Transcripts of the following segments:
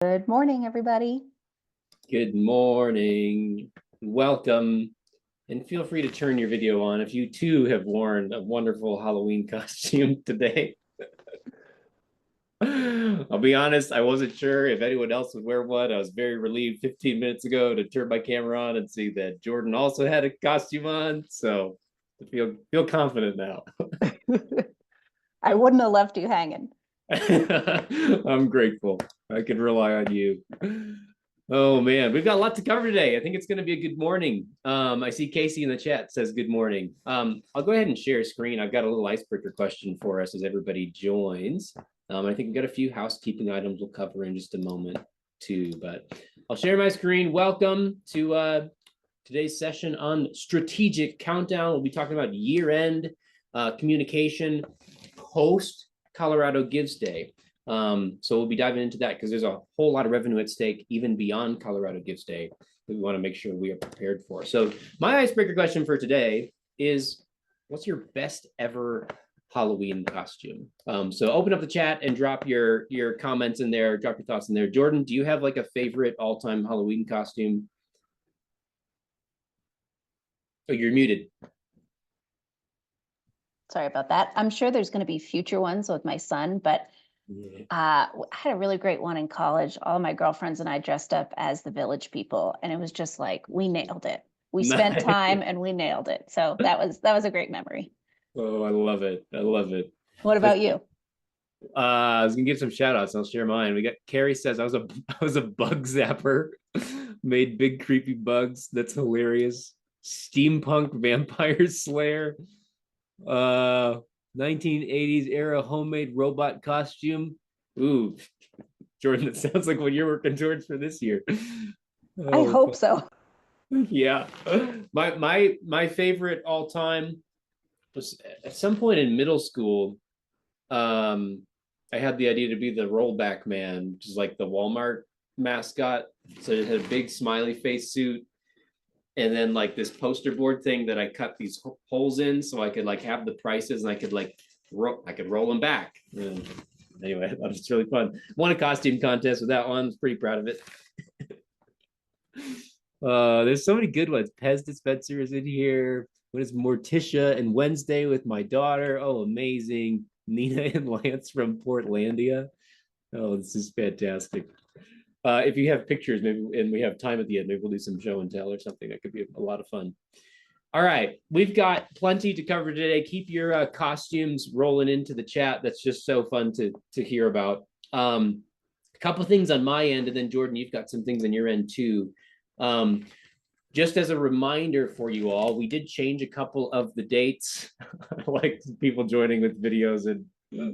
Good morning, everybody. Good morning. Welcome. And feel free to turn your video on if you too have worn a wonderful Halloween costume today. I'll be honest, I wasn't sure if anyone else would wear one. I was very relieved 15 minutes ago to turn my camera on and see that Jordan also had a costume on. So I feel confident now. I wouldn't have left you hanging. I'm grateful. I can rely on you. Oh man, we've got a lot to cover today. I think it's going to be a good morning. I see Casey in the chat says good morning. I'll go ahead and share screen. I've got a little icebreaker question for us as everybody joins. I think we've got a few housekeeping items we'll cover in just a moment too, but I'll share my screen. Welcome to today's session on strategic countdown. We'll be talking about year-end communication post Colorado Gives Day. So we'll be diving into that because there's a whole lot of revenue at stake even beyond Colorado Gives Day that we want to make sure we are prepared for. So my icebreaker question for today is, what's your best ever Halloween costume? So open up the chat and drop your comments in there, drop your thoughts in there. Jordan, do you have like a favorite all-time Halloween costume? Oh, you're muted. Sorry about that. I'm sure there's going to be future ones with my son, but I had a really great one in college. All of my girlfriends and I dressed up as the Village People, and it was just like we nailed it. We spent time and we nailed it. So that was a great memory. Oh, I love it. I love it. What about you? I was gonna give some shout outs. I'll share mine. We got Carrie says I was a bug zapper, made big creepy bugs. That's hilarious. Steampunk vampire slayer. 1980s era homemade robot costume. Ooh, Jordan, it sounds like what you're working towards for this year. I hope so. Yeah. My favorite all time was at some point in middle school. I had the idea to be the rollback man, which is like the Walmart mascot. So it had a big smiley face suit, and then like this poster board thing that I cut these holes in so I could like have the prices and I could roll them back. And anyway, I thought it was really fun. Won a costume contest with that one. I was pretty proud of it. There's so many good ones. Pez dispenser is in here. What is Morticia and Wednesday with my daughter? Oh, amazing. Nina and Lance from Portlandia. Oh, this is fantastic. If you have pictures, maybe, and we have time at the end, maybe we'll do some show and tell or something. That could be a lot of fun. All right, we've got plenty to cover today. Keep your costumes rolling into the chat. That's just so fun to hear about. A couple things on my end, and then Jordan, you've got some things on your end too. Just as a reminder for you all, we did change a couple of the dates. Like people joining with videos and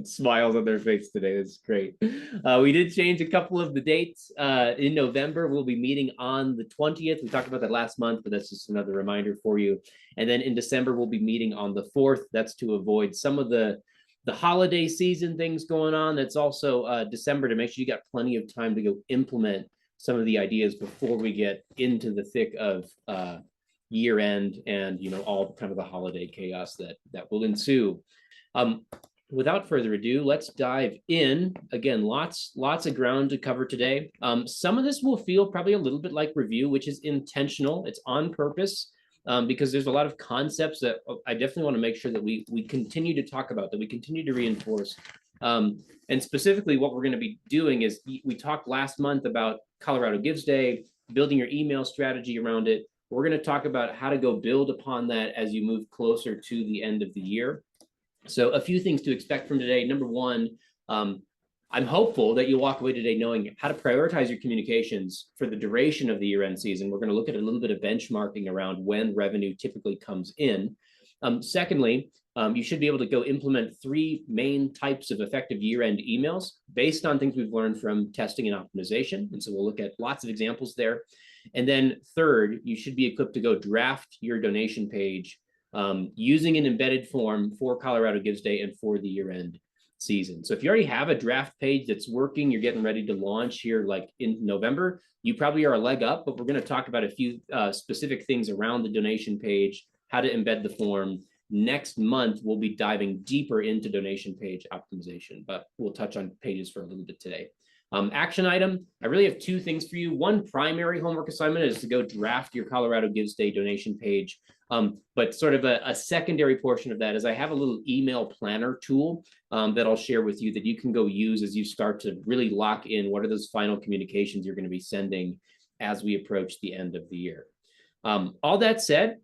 smiles on their face today. That's great. We did change a couple of the dates. In November, we'll be meeting on the 20th. We talked about that last month, but that's just another reminder for you. And then in December, we'll be meeting on the 4th. That's to avoid some of the holiday season things going on. That's also December, to make sure you got plenty of time to go implement some of the ideas before we get into the thick of year end and all kind of the holiday chaos that will ensue. Without further ado, let's dive in. Again, lots of ground to cover today. Some of this will feel probably a little bit like review, which is intentional. It's on purpose because there's a lot of concepts that I definitely want to make sure that we continue to talk about, that we continue to reinforce. And specifically what we're going to be doing is, we talked last month about Colorado Gives Day, building your email strategy around it. We're going to talk about how to go build upon that as you move closer to the end of the year. So a few things to expect from today. Number one, I'm hopeful that you'll walk away today knowing how to prioritize your communications for the duration of the year-end season. We're going to look at a little bit of benchmarking around when revenue typically comes in. Secondly, you should be able to go implement 3 main types of effective year-end emails based on things we've learned from testing and optimization. And so we'll look at lots of examples there. And then third, you should be equipped to go draft your donation page using an embedded form for Colorado Gives Day and for the year-end season. So if you already have a draft page that's working, you're getting ready to launch here like in November, you probably are a leg up, but we're going to talk about a few specific things around the donation page, how to embed the form. Next month, we'll be diving deeper into donation page optimization, but we'll touch on pages for a little bit today. Action item, I really have two things for you. One primary homework assignment is to go draft your Colorado Gives Day donation page. But sort of a secondary portion of that is I have a little email planner tool that I'll share with you that you can go use as you start to really lock in what are those final communications you're going to be sending as we approach the end of the year. All that said,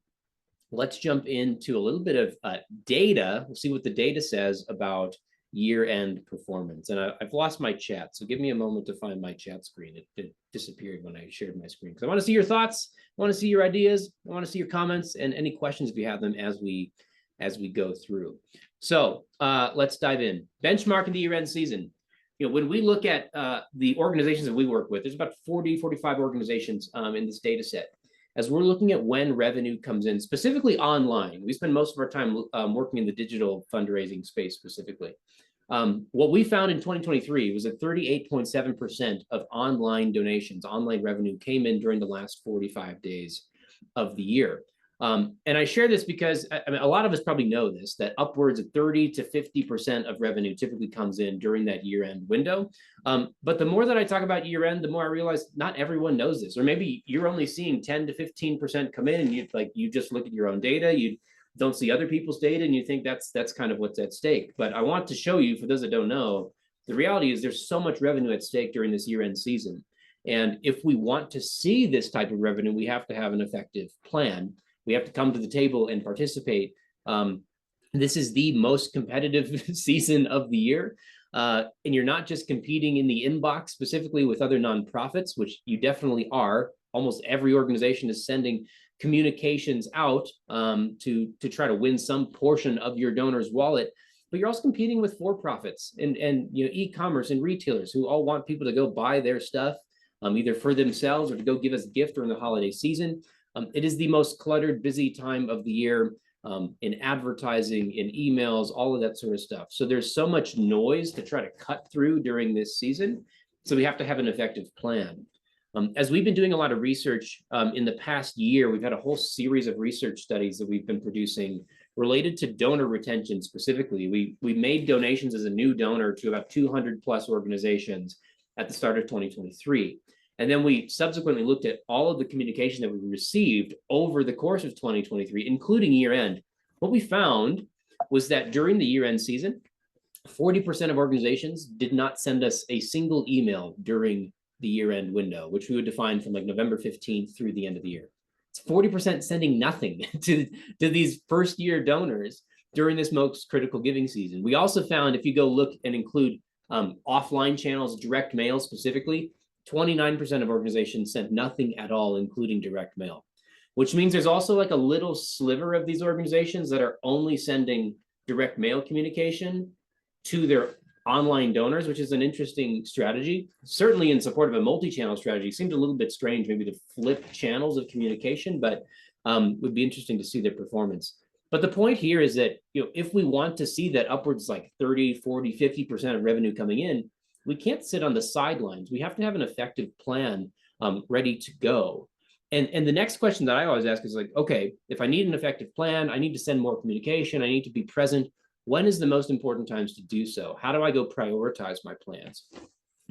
let's jump into a little bit of data. We'll see what the data says about year-end performance. And I've lost my chat, so give me a moment to find my chat screen. It disappeared when I shared my screen. Because I want to see your thoughts, I want to see your ideas, I want to see your comments, and any questions if you have them as we go through. So let's dive in. Benchmarking the year-end season. You know, when we look at the organizations that we work with, there's about 40, 45 organizations in this data set. As we're looking at when revenue comes in, specifically online, we spend most of our time working in the digital fundraising space specifically. What we found in 2023 was that 38.7% of online donations, online revenue came in during the last 45 days of the year. And I share this because I mean, a lot of us probably know this, that upwards of 30 to 50% of revenue typically comes in during that year-end window. But the more that I talk about year-end, the more I realize not everyone knows this, or maybe you're only seeing 10 to 15% come in, and you just look at your own data, you don't see other people's data, and you think that's kind of what's at stake. But I want to show you, for those that don't know, the reality is there's so much revenue at stake during this year-end season. And if we want to see this type of revenue, we have to have an effective plan. We have to come to the table and participate. This is the most competitive season of the year. And you're not just competing in the inbox specifically with other nonprofits, which you definitely are. Almost every organization is sending communications out to try to win some portion of your donor's wallet. But you're also competing with for-profits and you know, e-commerce and retailers who all want people to go buy their stuff, either for themselves or to go give us a gift during the holiday season. It is the most cluttered, busy time of the year in advertising, in emails, all of that sort of stuff. So there's so much noise to try to cut through during this season. So we have to have an effective plan. As we've been doing a lot of research in the past year, we've had a whole series of research studies that we've been producing related to donor retention specifically. We made donations as a new donor to about 200 plus organizations at the start of 2023. And then we subsequently looked at all of the communication that we received over the course of 2023, including year end. What we found was that during the year end season, 40% of organizations did not send us a single email during the year end window, which we would define from like November 15th through the end of the year. It's 40% sending nothing to these first year donors during this most critical giving season. We also found, if you go look and include offline channels, direct mail specifically, 29% of organizations sent nothing at all, including direct mail, which means there's also like a little sliver of these organizations that are only sending direct mail communication to their online donors, which is an interesting strategy. Certainly in support of a multi-channel strategy. It seems a little bit strange maybe to flip channels of communication, but would be interesting to see their performance. But the point here is that, you know, if we want to see that upwards like 30, 40, 50% of revenue coming in, we can't sit on the sidelines. We have to have an effective plan ready to go. And the next question that I always ask is like, okay, if I need an effective plan, I need to send more communication, I need to be present. When is the most important times to do so? How do I go prioritize my plans?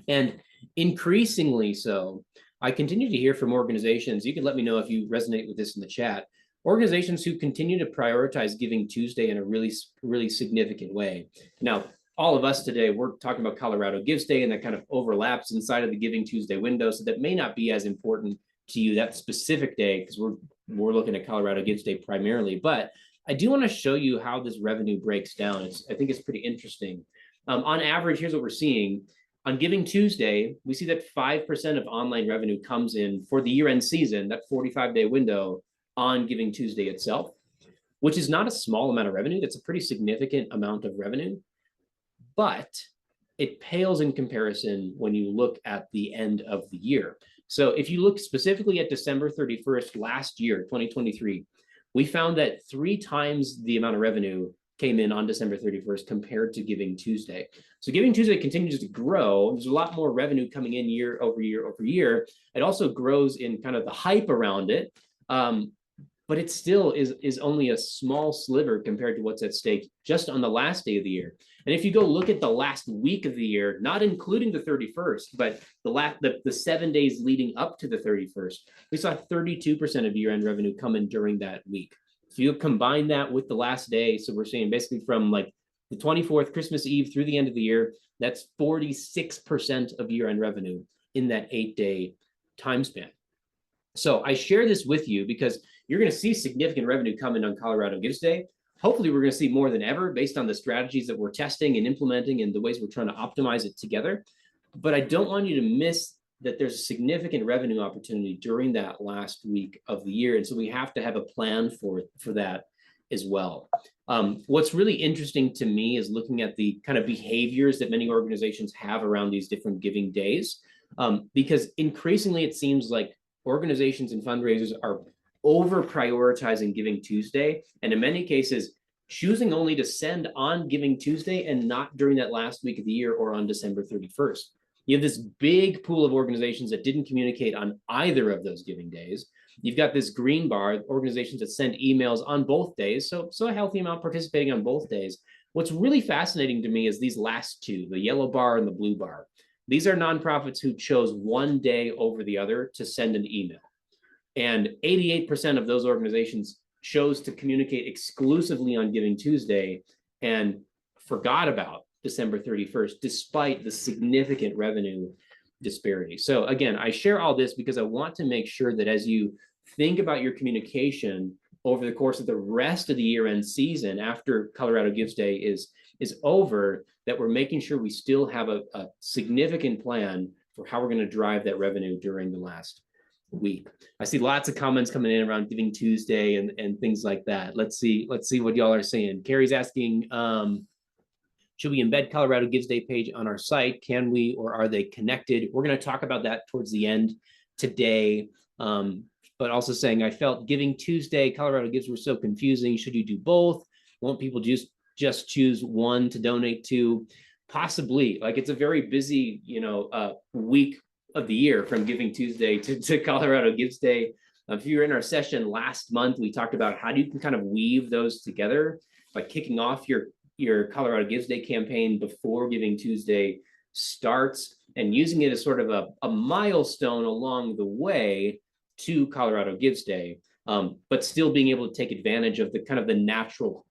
And increasingly so, I continue to hear from organizations, you can let me know if you resonate with this in the chat, organizations who continue to prioritize Giving Tuesday in a really, really significant way. Now, all of us today, we're talking about Colorado Gives Day, and that kind of overlaps inside of the Giving Tuesday window. So that may not be as important to you that specific day, because we're looking at Colorado Gives Day primarily. But I do want to show you how this revenue breaks down. I think it's pretty interesting. On average, here's what we're seeing. On Giving Tuesday, we see that 5% of online revenue comes in for the year-end season, that 45-day window on Giving Tuesday itself, which is not a small amount of revenue. That's a pretty significant amount of revenue. But it pales in comparison when you look at the end of the year. So if you look specifically at December 31st last year, 2023, we found that 3 times the amount of revenue came in on December 31st compared to Giving Tuesday. So Giving Tuesday continues to grow. There's a lot more revenue coming in year over year over year. It also grows in kind of the hype around it. But it still is only a small sliver compared to what's at stake just on the last day of the year. And if you go look at the last week of the year, not including the 31st, but the 7 days leading up to the 31st, we saw 32% of year-end revenue come in during that week. If you combine that with the last day, so we're saying basically from like the 24th, Christmas Eve through the end of the year, that's 46% of year-end revenue in that 8-day time span. So I share this with you because you're going to see significant revenue coming on Colorado Gives Day. Hopefully, we're going to see more than ever based on the strategies that we're testing and implementing and the ways we're trying to optimize it together. But I don't want you to miss that there's a significant revenue opportunity during that last week of the year. And so we have to have a plan for that as well. What's really interesting to me is looking at the kind of behaviors that many organizations have around these different giving days, because increasingly it seems like organizations and fundraisers are over prioritizing Giving Tuesday, and in many cases, choosing only to send on Giving Tuesday and not during that last week of the year or on December 31st. You have this big pool of organizations that didn't communicate on either of those giving days. You've got this green bar, organizations that send emails on both days, so a healthy amount participating on both days. What's really fascinating to me is these last two, the yellow bar and the blue bar. These are nonprofits who chose one day over the other to send an email. And 88% of those organizations chose to communicate exclusively on Giving Tuesday and forgot about December 31st, despite the significant revenue disparity. So again, I share all this because I want to make sure that as you think about your communication over the course of the rest of the year-end season after Colorado Gives Day is over, that we're making sure we still have a significant plan for how we're going to drive that revenue during the last week. I see lots of comments coming in around Giving Tuesday and things like that. Let's see what y'all are saying. Carrie's asking, should we embed Colorado Gives Day page on our site? Can we, or are they connected? We're going to talk about that towards the end today. But also saying, I felt Giving Tuesday, Colorado Gives were so confusing. Should you do both? Won't people just choose one to donate to? Possibly. Like, it's a very busy, week of the year from Giving Tuesday to Colorado Gives Day. If you were in our session last month, we talked about how you can kind of weave those together by kicking off your Colorado Gives Day campaign before Giving Tuesday starts and using it as sort of a milestone along the way to Colorado Gives Day, but still being able to take advantage of the kind of the natural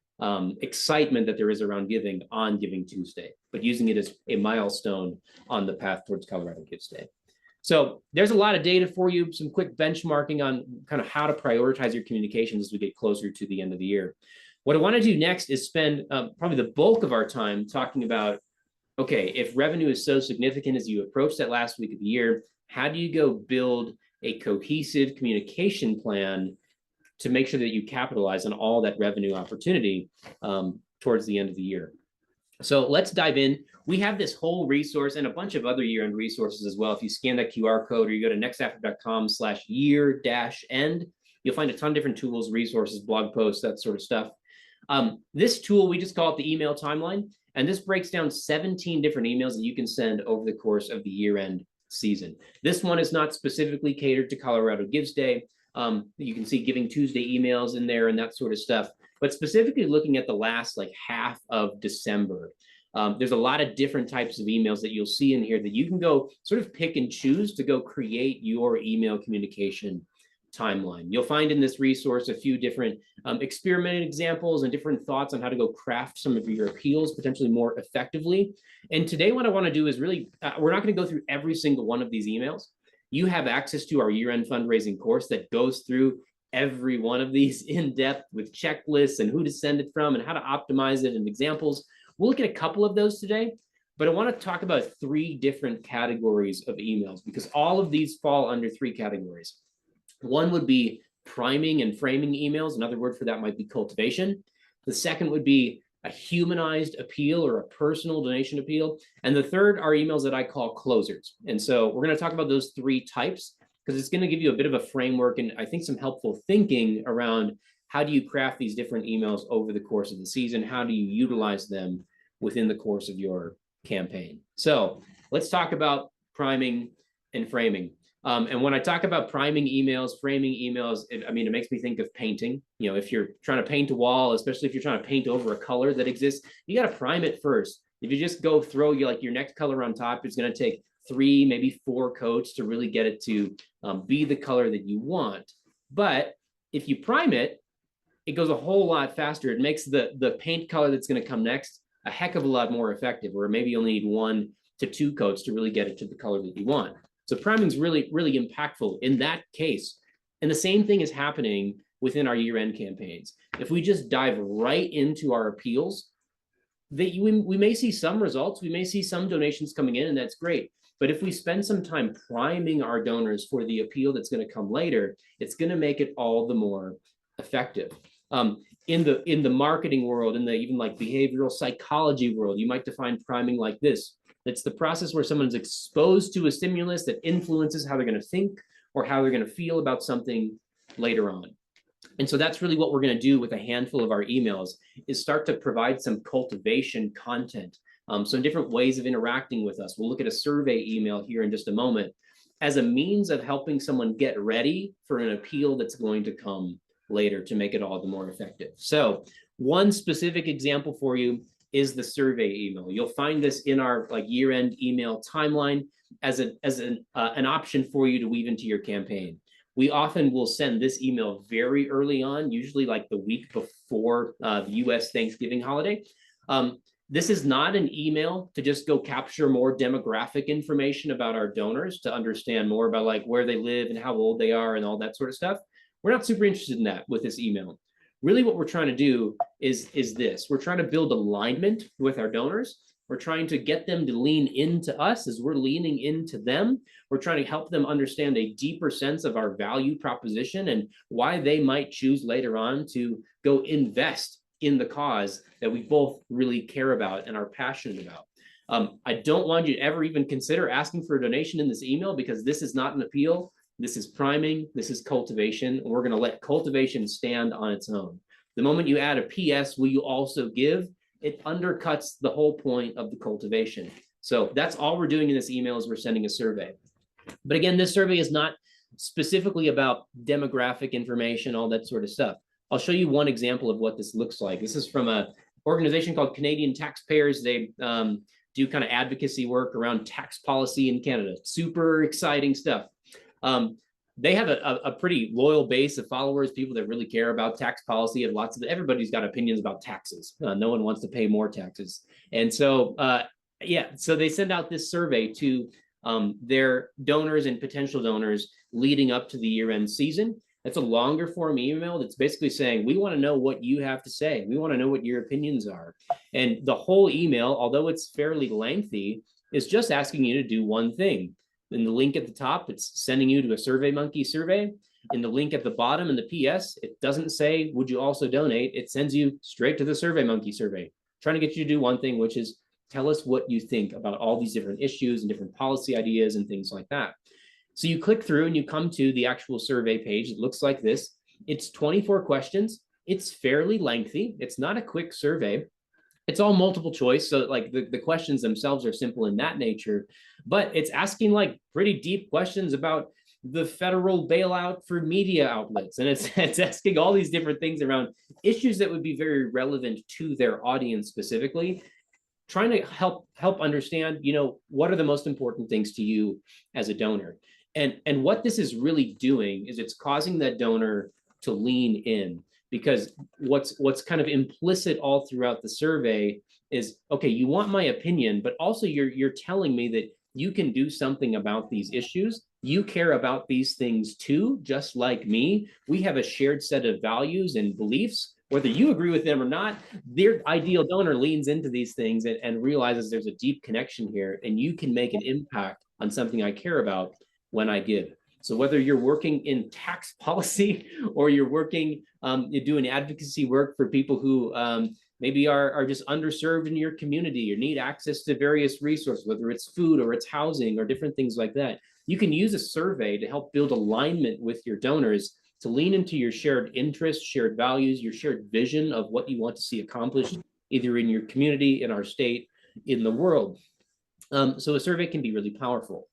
excitement that there is around giving on Giving Tuesday, but using it as a milestone on the path towards Colorado Gives Day. So there's a lot of data for you, some quick benchmarking on kind of how to prioritize your communications as we get closer to the end of the year. What I want to do next is spend probably the bulk of our time talking about, okay, if revenue is so significant as you approach that last week of the year, how do you go build a cohesive communication plan to make sure that you capitalize on all that revenue opportunity towards the end of the year? So let's dive in. We have this whole resource and a bunch of other year-end resources as well. If you scan that QR code or you go to nextafter.com/year-end, you'll find a ton of different tools, resources, blog posts, that sort of stuff. This tool, we just call it the email timeline. And this breaks down 17 different emails that you can send over the course of the year-end season. This one is not specifically catered to Colorado Gives Day. You can see Giving Tuesday emails in there and that sort of stuff. But specifically looking at the last half of December, there's a lot of different types of emails that you'll see in here that you can go sort of pick and choose to go create your email communication timeline. You'll find in this resource a few different experimented examples and different thoughts on how to go craft some of your appeals potentially more effectively. And today what I want to do is really, we're not going to go through every single one of these emails. You have access to our year-end fundraising course that goes through every one of these in depth with checklists and who to send it from and how to optimize it and examples. We'll look at a couple of those today, but I want to talk about 3 different categories of emails because all of these fall under 3 categories. One would be priming and framing emails. Another word for that might be cultivation. The second would be a humanized appeal or a personal donation appeal. And the third are emails that I call closers. And so we're going to talk about those 3 types because it's going to give you a bit of a framework and I think some helpful thinking around how do you craft these different emails over the course of the season? How do you utilize them within the course of your campaign? So let's talk about priming and framing. And when I talk about priming emails, framing emails, I mean, it makes me think of painting. You know, if you're trying to paint a wall, especially if you're trying to paint over a color that exists, you got to prime it first. If you just go throw your next color on top, it's going to take 3, maybe 4 coats to really get it to be the color that you want. But if you prime it, it goes a whole lot faster. It makes the paint color that's going to come next a heck of a lot more effective, or maybe you only need 1 to 2 coats to really get it to the color that you want. So priming is really, really impactful in that case. And the same thing is happening within our year-end campaigns. If we just dive right into our appeals, we may see some results, we may see some donations coming in, and that's great. But if we spend some time priming our donors for the appeal that's going to come later, it's going to make it all the more effective. In the marketing world, in the even like behavioral psychology world, you might define priming like this. It's the process where someone's exposed to a stimulus that influences how they're going to think or how they're going to feel about something later on. And so that's really what we're going to do with a handful of our emails, is start to provide some cultivation content, some different ways of interacting with us. We'll look at a survey email here in just a moment as a means of helping someone get ready for an appeal that's going to come later to make it all the more effective. So one specific example for you is the survey email. You'll find this in our year-end email timeline as an option for you to weave into your campaign. We often will send this email very early on, usually like the week before the US Thanksgiving holiday. This is not an email to just go capture more demographic information about our donors, to understand more about like where they live and how old they are and all that sort of stuff. We're not super interested in that with this email. Really what we're trying to do is this. We're trying to build alignment with our donors. We're trying to get them to lean into us as we're leaning into them. We're trying to help them understand a deeper sense of our value proposition and why they might choose later on to go invest in the cause that we both really care about and are passionate about. I don't want you to ever even consider asking for a donation in this email, because this is not an appeal. This is priming, this is cultivation, and we're going to let cultivation stand on its own. The moment you add a PS, will you also give? It undercuts the whole point of the cultivation. So that's all we're doing in this email, is we're sending a survey. But again, this survey is not specifically about demographic information, all that sort of stuff. I'll show you one example of what this looks like. This is from an organization called Canadian Taxpayers. They do kind of advocacy work around tax policy in Canada. Super exciting stuff. They have a pretty loyal base of followers, people that really care about tax policy, and everybody's got opinions about taxes. No one wants to pay more taxes. And so, so they send out this survey to their donors and potential donors leading up to the year-end season. That's a longer form email that's basically saying, we want to know what you have to say. We want to know what your opinions are. And the whole email, although it's fairly lengthy, is just asking you to do one thing. In the link at the top, it's sending you to a SurveyMonkey survey. In the link at the bottom in the PS, it doesn't say, would you also donate? It sends you straight to the SurveyMonkey survey, trying to get you to do one thing, which is tell us what you think about all these different issues and different policy ideas and things like that. So you click through and you come to the actual survey page. It looks like this. It's 24 questions. It's fairly lengthy. It's not a quick survey. It's all multiple choice. So like the questions themselves are simple in that nature, but it's asking like pretty deep questions about the federal bailout for media outlets. And it's asking all these different things around issues that would be very relevant to their audience specifically, trying to help understand, what are the most important things to you as a donor. And what this is really doing is it's causing that donor to lean in, because what's kind of implicit all throughout the survey is, okay, you want my opinion, but also you're telling me that you can do something about these issues. You care about these things too, just like me. We have a shared set of values and beliefs. Whether you agree with them or not, their ideal donor leans into these things and realizes there's a deep connection here, and you can make an impact on something I care about when I give. So whether you're working in tax policy or you're working, you're doing advocacy work for people who maybe are just underserved in your community or need access to various resources, whether it's food or it's housing or different things like that, you can use a survey to help build alignment with your donors, to lean into your shared interests, shared values, your shared vision of what you want to see accomplished, either in your community, in our state, in the world. So a survey can be really powerful.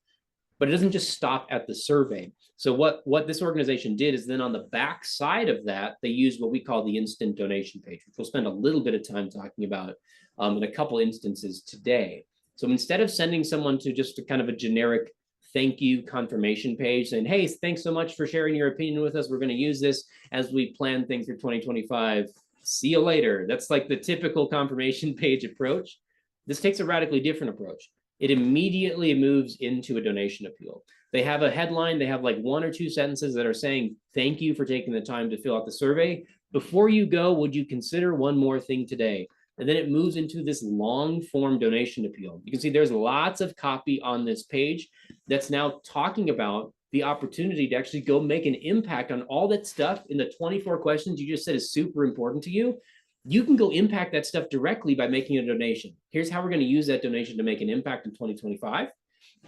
But it doesn't just stop at the survey. So what this organization did is then on the back side of that, they used what we call the instant donation page, which we'll spend a little bit of time talking about in a couple instances today. So instead of sending someone to just a kind of a generic thank you confirmation page saying, hey, thanks so much for sharing your opinion with us. We're going to use this as we plan things for 2025. See you later. That's like the typical confirmation page approach. This takes a radically different approach. It immediately moves into a donation appeal. They have a headline, they have like 1 or 2 sentences that are saying, thank you for taking the time to fill out the survey. Before you go, would you consider one more thing today? And then it moves into this long form donation appeal. You can see there's lots of copy on this page that's now talking about the opportunity to actually go make an impact on all that stuff in the 24 questions you just said is super important to you. You can go impact that stuff directly by making a donation. Here's how we're going to use that donation to make an impact in 2025.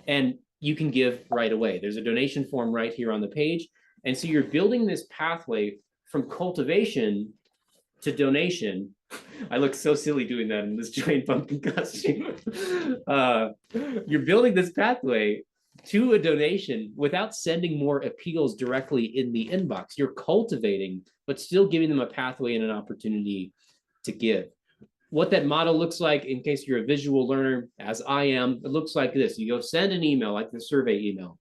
And you can give right away. There's a donation form right here on the page. And so you're building this pathway from cultivation to donation. I look so silly doing that in this giant pumpkin costume. You're building this pathway to a donation without sending more appeals directly in the inbox. You're cultivating, but still giving them a pathway and an opportunity to give. What that model looks like, in case you're a visual learner, as I am, it looks like this. You go send an email, like the survey email.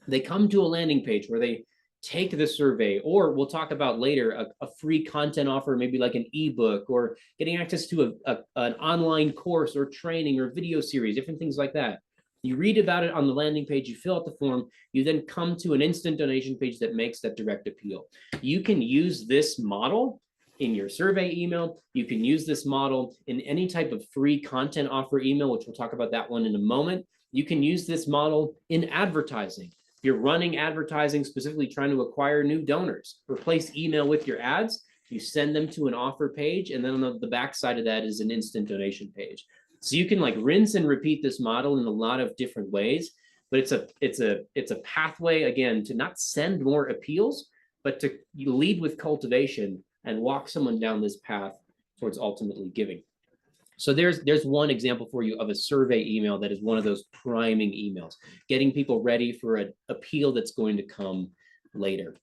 They come to a landing page where they take the survey, or we'll talk about later, a free content offer, maybe like an ebook, or getting access to an online course or training or video series, different things like that. You read about it on the landing page, you fill out the form, you then come to an instant donation page that makes that direct appeal. You can use this model in your survey email. You can use this model in any type of free content offer email, which we'll talk about that one in a moment. You can use this model in advertising. If you're running advertising, specifically trying to acquire new donors, replace email with your ads, you send them to an offer page, and then on the back side of that is an instant donation page. So you can like rinse and repeat this model in a lot of different ways, but it's a pathway, again, to not send more appeals, but to lead with cultivation and walk someone down this path towards ultimately giving. So there's one example for you of a survey email that is one of those priming emails, getting people ready for an appeal that's going to come later.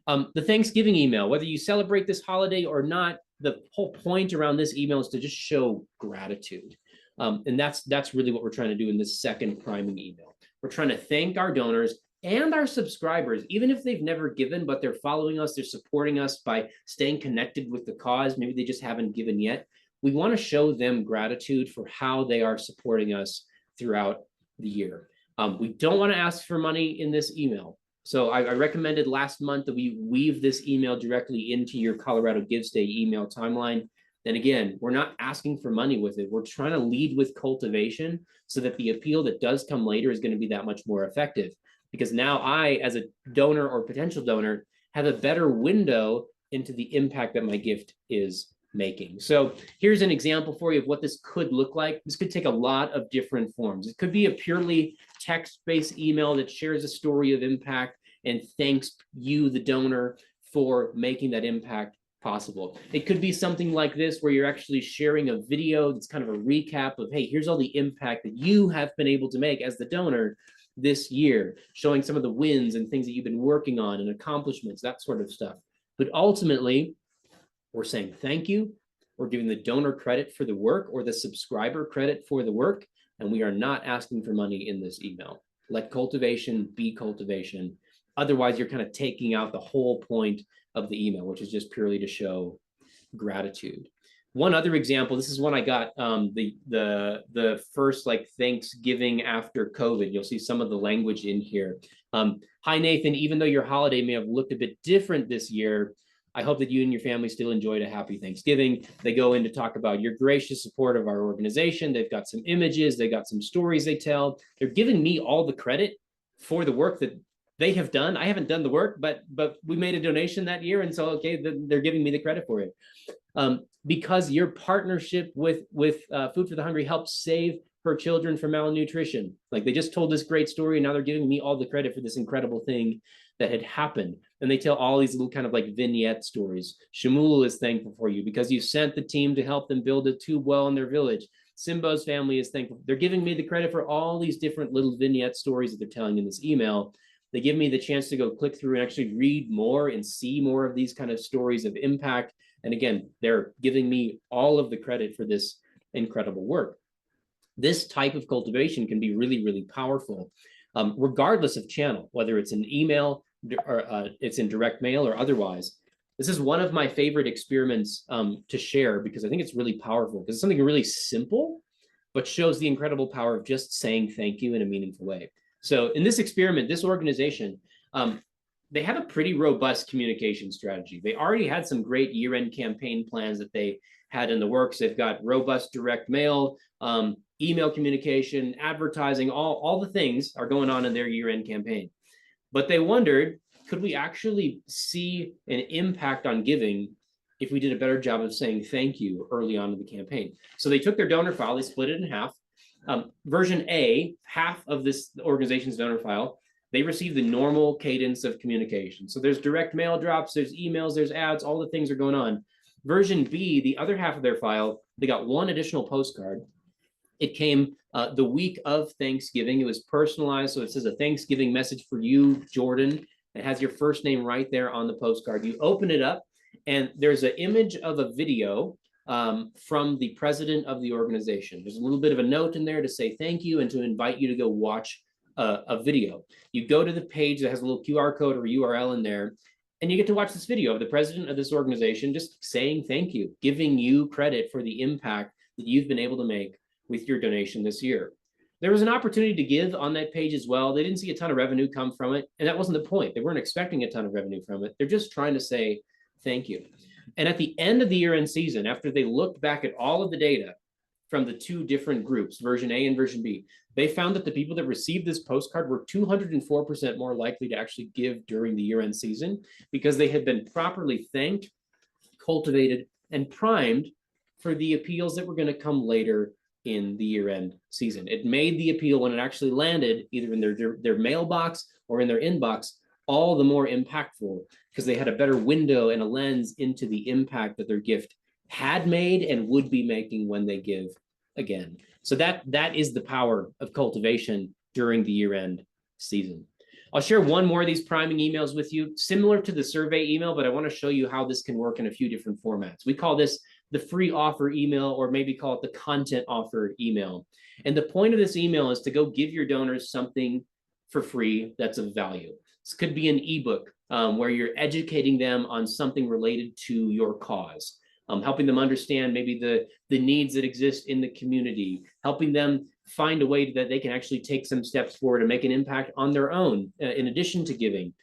The Thanksgiving email, whether you celebrate this holiday or not, the whole point around this email is to just show gratitude. And that's really what we're trying to do in this second priming email. We're trying to thank our donors and our subscribers, even if they've never given, but they're following us, they're supporting us by staying connected with the cause. Maybe they just haven't given yet. We want to show them gratitude for how they are supporting us throughout the year. We don't want to ask for money in this email. So I recommended last month that we weave this email directly into your Colorado Gives Day email timeline. Then again, we're not asking for money with it. We're trying to lead with cultivation so that the appeal that does come later is going to be that much more effective. Because now I, as a donor or potential donor, have a better window into the impact that my gift is making. So here's an example for you of what this could look like. This could take a lot of different forms. It could be a purely text-based email that shares a story of impact and thanks you, the donor, for making that impact possible. It could be something like this, where you're actually sharing a video that's kind of a recap of, hey, here's all the impact that you have been able to make as the donor this year, showing some of the wins and things that you've been working on and accomplishments, that sort of stuff. But ultimately, we're saying thank you. We're giving the donor credit for the work or the subscriber credit for the work, and we are not asking for money in this email. Let cultivation be cultivation. Otherwise, you're kind of taking out the whole point of the email, which is just purely to show gratitude. One other example, this is one I got the first like Thanksgiving after COVID. You'll see some of the language in here. Hi, Nathan, even though your holiday may have looked a bit different this year, I hope that you and your family still enjoyed a happy Thanksgiving. They go in to talk about your gracious support of our organization. They've got some images, they got some stories they tell. They're giving me all the credit for the work that they have done. I haven't done the work, but we made a donation that year, and so okay, they're giving me the credit for it. Because your partnership with Food for the Hungry helped save her children from malnutrition. Like, they just told this great story, and now they're giving me all the credit for this incredible thing that had happened. And they tell all these little kind of like vignette stories. Shmuel is thankful for you because you sent the team to help them build a tube well in their village. Simbo's family is thankful. They're giving me the credit for all these different little vignette stories that they're telling in this email. They give me the chance to go click through and actually read more and see more of these kind of stories of impact. And again, they're giving me all of the credit for this incredible work. This type of cultivation can be really, really powerful, regardless of channel, whether it's an email or it's in direct mail or otherwise. This is one of my favorite experiments to share because I think it's really powerful because it's something really simple, but shows the incredible power of just saying thank you in a meaningful way. So in this experiment, this organization, they have a pretty robust communication strategy. They already had some great year-end campaign plans that they had in the works. They've got robust direct mail, email communication, advertising, all the things are going on in their year-end campaign. But they wondered, could we actually see an impact on giving if we did a better job of saying thank you early on in the campaign? So they took their donor file, they split it in half. Version A, half of this organization's donor file, they receive the normal cadence of communication. So there's direct mail drops, there's emails, there's ads, all the things are going on. Version B, the other half of their file, they got one additional postcard. It came the week of Thanksgiving. It was personalized. So it says a Thanksgiving message for you, Jordan. It has your first name right there on the postcard. You open it up and there's an image of a video from the president of the organization. There's a little bit of a note in there to say thank you and to invite you to go watch a video. You go to the page that has a little QR code or URL in there, and you get to watch this video of the president of this organization just saying thank you, giving you credit for the impact that you've been able to make with your donation this year. There was an opportunity to give on that page as well. They didn't see a ton of revenue come from it, and that wasn't the point. They weren't expecting a ton of revenue from it. They're just trying to say thank you. And at the end of the year-end season, after they looked back at all of the data from the two different groups, version A and version B, they found that the people that received this postcard were 204% more likely to actually give during the year-end season because they had been properly thanked, cultivated, and primed for the appeals that were going to come later in the year-end season. It made the appeal when it actually landed, either in their mailbox or in their inbox, all the more impactful because they had a better window and a lens into the impact that their gift had made and would be making when they give again. So that is the power of cultivation during the year-end season. I'll share one more of these priming emails with you, similar to the survey email, but I want to show you how this can work in a few different formats. We call this the free offer email, or maybe call it the content offer email. And the point of this email is to go give your donors something for free that's of value. This could be an ebook where you're educating them on something related to your cause, helping them understand maybe the needs that exist in the community, helping them find a way that they can actually take some steps forward and make an impact on their own in addition to giving.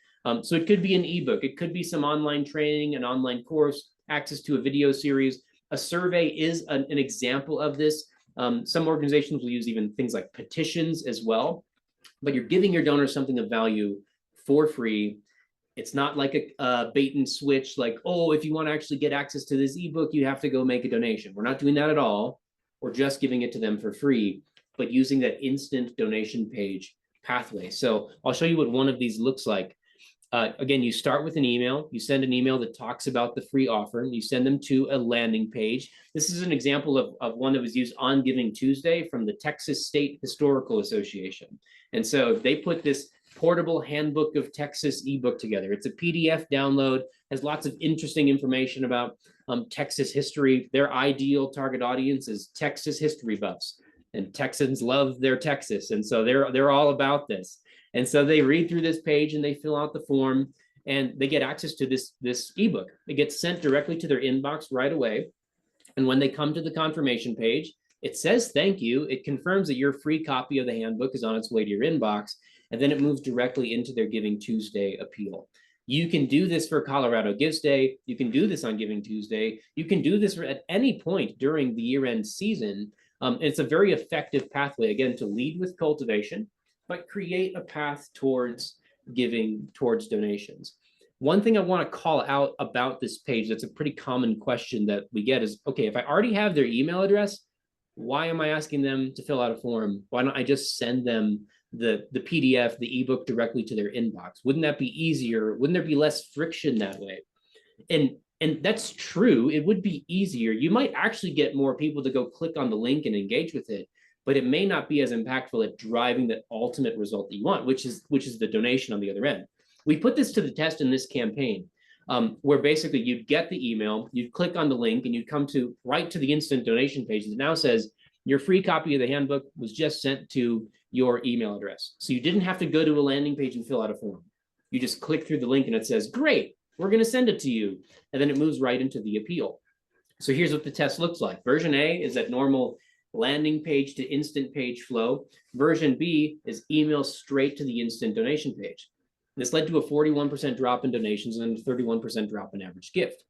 So it could be an ebook, it could be some online training, an online course, access to a video series. A survey is an example of this. Some organizations will use even things like petitions as well, but you're giving your donors something of value for free. It's not like a bait and switch, like, oh, if you want to actually get access to this ebook, you have to go make a donation. We're not doing that at all. We're just giving it to them for free, but using that instant donation page pathway. So I'll show you what one of these looks like. Again, you start with an email. You send an email that talks about the free offer. You send them to a landing page. This is an example of one that was used on Giving Tuesday from the Texas State Historical Association. And so they put this portable handbook of Texas ebook together. It's a PDF download, has lots of interesting information about Texas history. Their ideal target audience is Texas history buffs, and Texans love their Texas. And so they're all about this. And so they read through this page and they fill out the form and they get access to this ebook. It gets sent directly to their inbox right away. And when they come to the confirmation page, it says thank you. It confirms that your free copy of the handbook is on its way to your inbox. And then it moves directly into their Giving Tuesday appeal. You can do this for Colorado Gives Day. You can do this on Giving Tuesday. You can do this at any point during the year-end season. It's a very effective pathway, again, to lead with cultivation, but create a path towards giving, towards donations. One thing I want to call out about this page, that's a pretty common question that we get is, okay, if I already have their email address, why am I asking them to fill out a form? Why don't I just send them the PDF, the ebook directly to their inbox? Wouldn't that be easier? Wouldn't there be less friction that way? And And that's true. It would be easier. You might actually get more people to go click on the link and engage with it, but it may not be as impactful at driving the ultimate result that you want, which is the donation on the other end. We put this to the test in this campaign, where basically you'd get the email, you'd click on the link, and you'd come to right to the instant donation page that now says your free copy of the handbook was just sent to your email address. So you didn't have to go to a landing page and fill out a form. You just click through the link and it says, great, we're going to send it to you. And then it moves right into the appeal. So here's what the test looks like. Version A is that normal landing page to instant page flow. Version B is email straight to the instant donation page. This led to a 41% drop in donations and a 31% drop in average gift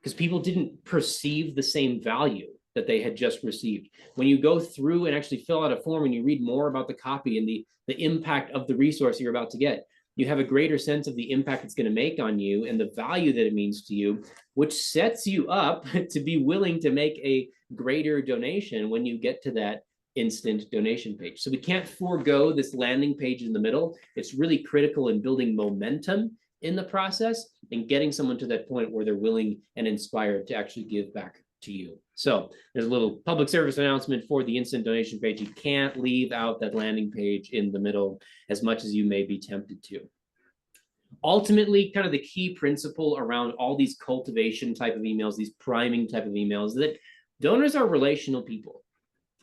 because people didn't perceive the same value that they had just received. When you go through and actually fill out a form and you read more about the copy and the impact of the resource you're about to get, you have a greater sense of the impact it's going to make on you and the value that it means to you, which sets you up to be willing to make a greater donation when you get to that instant donation page. So we can't forego this landing page in the middle. It's really critical in building momentum in the process and getting someone to that point where they're willing and inspired to actually give back to you. So there's a little public service announcement for the instant donation page. You can't leave out that landing page in the middle as much as you may be tempted to. Ultimately, kind of the key principle around all these cultivation type of emails, these priming type of emails, that donors are relational people.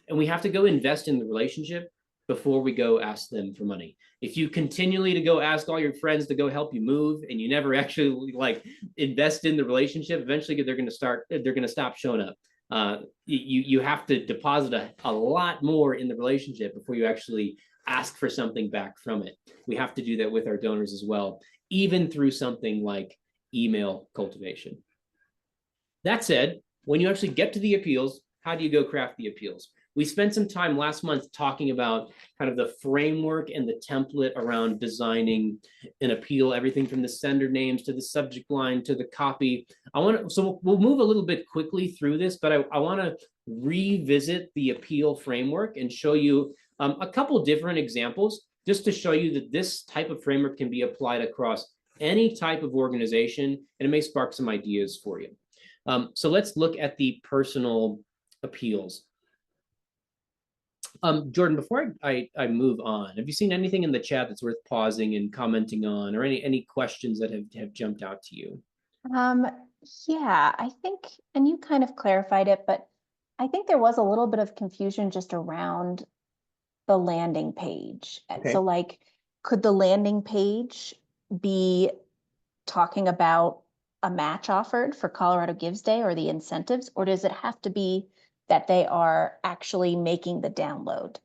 And we have to go invest in the relationship before we go ask them for money. If you continually to go ask all your friends to go help you move and you never actually like invest in the relationship, eventually they're going to stop showing up. You have to deposit a lot more in the relationship before you actually ask for something back from it. We have to do that with our donors as well, even through something like email cultivation. That said, when you actually get to the appeals, how do you go craft the appeals? We spent some time last month talking about kind of the framework and the template around designing an appeal, everything from the sender names to the subject line to the copy. So we'll move a little bit quickly through this, but I want to revisit the appeal framework and show you a couple different examples just to show you that this type of framework can be applied across any type of organization, and it may spark some ideas for you. So let's look at the personal appeals. Jordan, before I move on, have you seen anything in the chat that's worth pausing and commenting on, or any questions that have jumped out to you? Yeah, I think, and you kind of clarified it, but I think there was a little bit of confusion just around the landing page. Okay. So like, could the landing page be talking about a match offered for Colorado Gives Day or the incentives, or does it have to be that they are actually making the download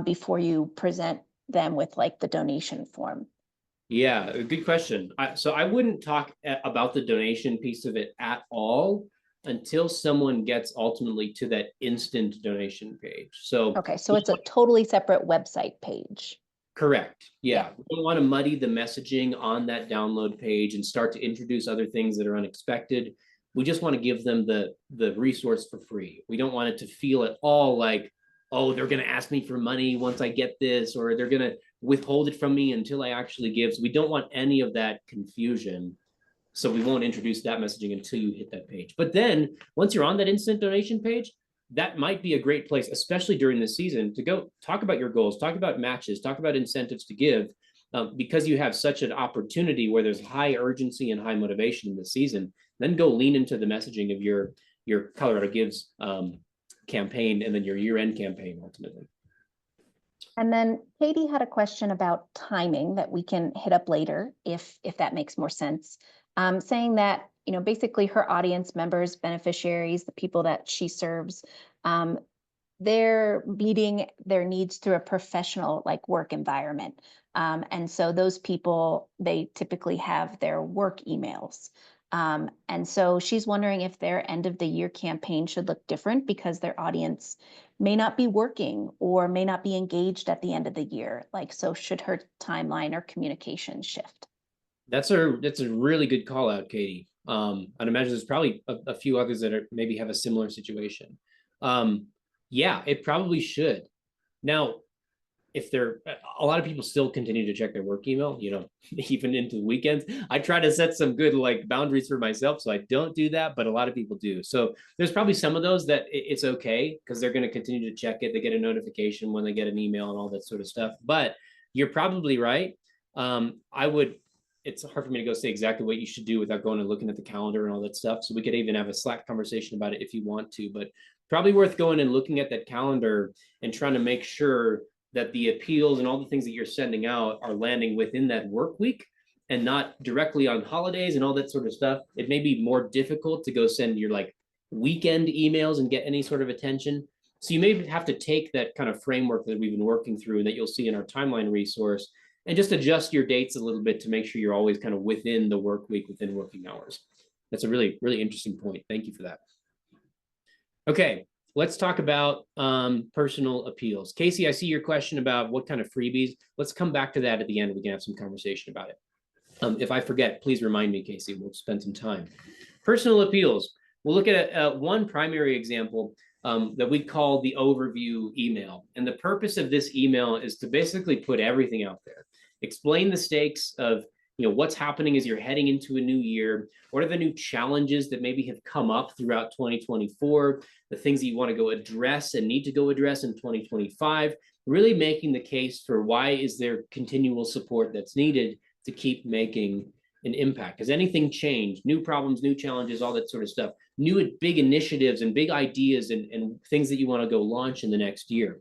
before you present them with like the donation form? Yeah, good question. So I wouldn't talk about the donation piece of it at all until someone gets ultimately to that instant donation page. So okay, so it's a totally separate website page. Correct. Yeah. We don't want to muddy the messaging on that download page and start to introduce other things that are unexpected. We just want to give them the resource for free. We don't want it to feel at all like, oh, they're going to ask me for money once I get this, or they're going to withhold it from me until I actually give. So we don't want any of that confusion. So we won't introduce that messaging until you hit that page. But then once you're on that instant donation page, that might be a great place, especially during the season, to go talk about your goals, talk about matches, talk about incentives to give, because you have such an opportunity where there's high urgency and high motivation in the season. Then go lean into the messaging of your Colorado Gives campaign and then your year-end campaign ultimately. And then Katie had a question about timing that we can hit up later if that makes more sense, saying that basically her audience members, beneficiaries, the people that she serves, they're meeting their needs through a professional like work environment. And so those people, they typically have their work emails. And so she's wondering if their end of the year campaign should look different because their audience may not be working or may not be engaged at the end of the year. Like, so should her timeline or communication shift? That's a really good call out, Katie. I'd imagine there's probably a few others that maybe have a similar situation. Yeah, it probably should. Now, if they're, a lot of people still continue to check their work email, you know, even into the weekends. I try to set some good like boundaries for myself, so I don't do that, but a lot of people do. So there's probably some of those that it's okay because they're going to continue to check it. They get a notification when they get an email and all that sort of stuff. But you're probably right. I would, it's hard for me to go say exactly what you should do without going and looking at the calendar and all that stuff. So we could even have a Slack conversation about it if you want to, but probably worth going and looking at that calendar and trying to make sure that the appeals and all the things that you're sending out are landing within that work week and not directly on holidays and all that sort of stuff. It may be more difficult to go send your like weekend emails and get any sort of attention. So you may have to take that kind of framework that we've been working through and that you'll see in our timeline resource and just adjust your dates a little bit to make sure you're always kind of within the work week, within working hours. That's a really, really interesting point. Thank you for that. Okay, let's talk about personal appeals. Casey, I see your question about what kind of freebies. Let's come back to that at the end. We can have some conversation about it. If I forget, please remind me, Casey. We'll spend some time. Personal appeals. We'll look at one primary example that we call the overview email. And the purpose of this email is to basically put everything out there. Explain the stakes of what's happening as you're heading into a new year. What are the new challenges that maybe have come up throughout 2024? The things that you want to go address and need to go address in 2025, really making the case for why is there continual support that's needed to keep making an impact. Has anything changed? New problems, new challenges, all that sort of stuff. New big initiatives and big ideas and things that you want to go launch in the next year.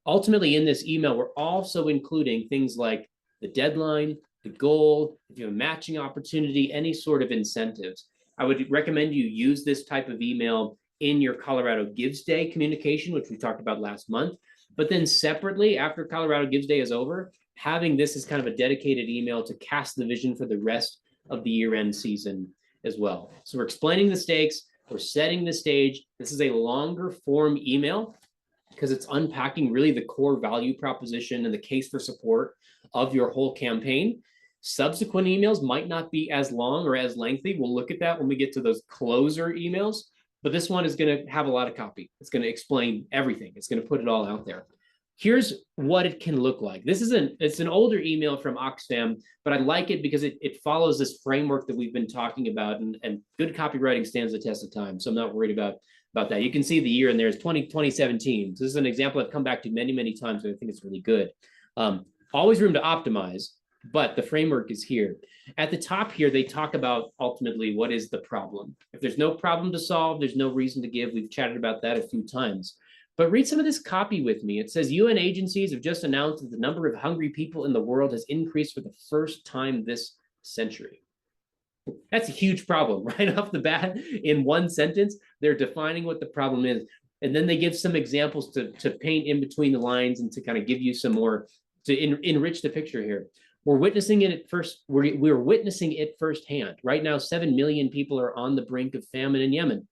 Ultimately, in this email, we're also including things like the deadline, the goal, if you have a matching opportunity, any sort of incentives. I would recommend you use this type of email in your Colorado Gives Day communication, which we talked about last month. But then separately, after Colorado Gives Day is over, having this as kind of a dedicated email to cast the vision for the rest of the year-end season as well. So we're explaining the stakes, we're setting the stage. This is a longer form email because it's unpacking really the core value proposition and the case for support of your whole campaign. Subsequent emails might not be as long or as lengthy. We'll look at that when we get to those closer emails, but this one is going to have a lot of copy. It's going to explain everything. It's going to put it all out there. Here's what it can look like. It's an older email from Oxfam, but I like it because it follows this framework that we've been talking about, and good copywriting stands the test of time. So I'm not worried about that. You can see the year in there is 2017. So this is an example I've come back to many, many times, and I think it's really good. Always room to optimize, but the framework is here. At the top here, they talk about ultimately what is the problem. If there's no problem to solve, there's no reason to give. We've chatted about that a few times. But read some of this copy with me. It says UN agencies have just announced that the number of hungry people in the world has increased for the first time this century. That's a huge problem right off the bat. In one sentence, they're defining what the problem is. And then they give some examples to paint in between the lines and to kind of give you some more, to enrich the picture here. We're witnessing it we're witnessing it firsthand. Right now, 7 million people are on the brink of famine in Yemen.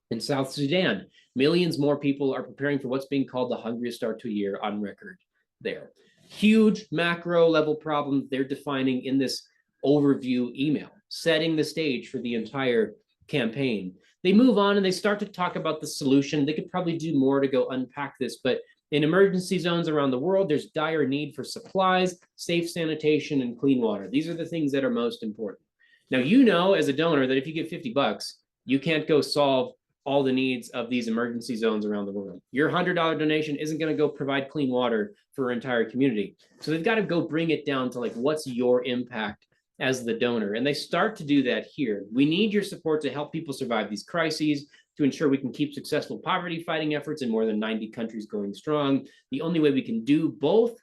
In South Sudan, millions more people are preparing for what's being called the hungriest start to a year on record there. Huge macro level problem they're defining in this overview email, setting the stage for the entire campaign. They move on and they start to talk about the solution. They could probably do more to go unpack this, but in emergency zones around the world, there's dire need for supplies, safe sanitation, and clean water. These are the things that are most important. Now, as a donor that if you give $50, you can't go solve all the needs of these emergency zones around the world. Your $100 donation isn't going to go provide clean water for an entire community. So they've got to go bring it down to like, what's your impact as the donor? And they start to do that here. We need your support to help people survive these crises, to ensure we can keep successful poverty fighting efforts in more than 90 countries going strong. The only way we can do both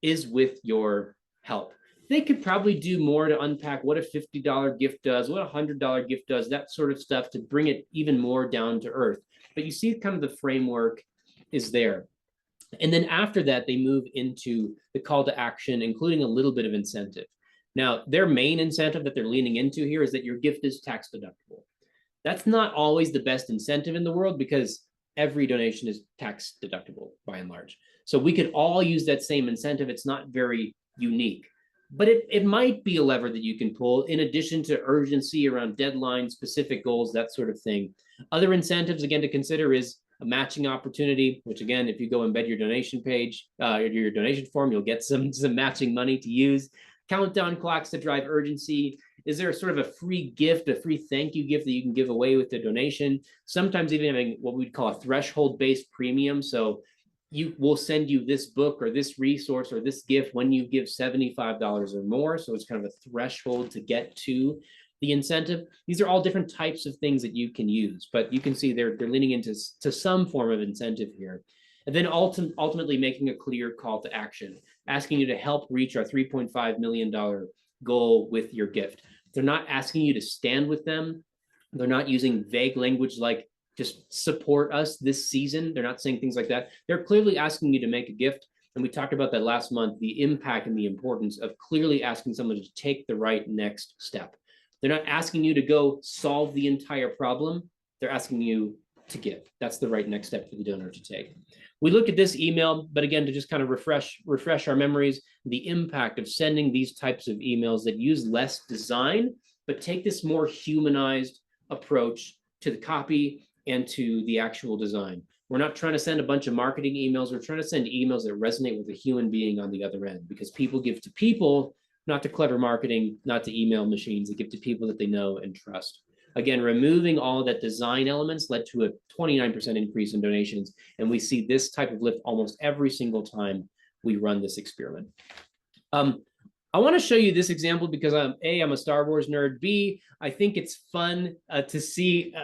is with your help. They could probably do more to unpack what a $50 gift does, what a $100 gift does, that sort of stuff to bring it even more down to earth. But you see kind of the framework is there. And then after that, they move into the call to action, including a little bit of incentive. Now, their main incentive that they're leaning into here is that your gift is tax deductible. That's not always the best incentive in the world because every donation is tax deductible by and large. So we could all use that same incentive. It's not very unique. But it might be a lever that you can pull in addition to urgency around deadlines, specific goals, that sort of thing. Other incentives, again, to consider is a matching opportunity, which again, if you go embed your donation page, your donation form, you'll get some matching money to use. Countdown clocks to drive urgency. Is there sort of a free gift, a free thank you gift that you can give away with the donation? Sometimes even having what we'd call a threshold-based premium. So you will send you this book or this resource or this gift when you give $75 or more. So it's kind of a threshold to get to the incentive. These are all different types of things that you can use, but you can see they're leaning into some form of incentive here. And then ultimately making a clear call to action, asking you to help reach our $3.5 million goal with your gift. They're not asking you to stand with them. They're not using vague language like just support us this season. They're not saying things like that. They're clearly asking you to make a gift. And we talked about that last month, the impact and the importance of clearly asking someone to take the right next step. They're not asking you to go solve the entire problem. They're asking you to give. That's the right next step for the donor to take. We looked at this email, but again, to just kind of refresh our memories, the impact of sending these types of emails that use less design, but take this more humanized approach to the copy and to the actual design. We're not trying to send a bunch of marketing emails. We're trying to send emails that resonate with a human being on the other end, because people give to people, not to clever marketing, not to email machines. They give to people that they know and trust. Again, removing all of that design elements led to a 29% increase in donations. And we see this type of lift almost every single time we run this experiment. I want to show you this example because I'm a Star Wars nerd. B, I think it's fun to see.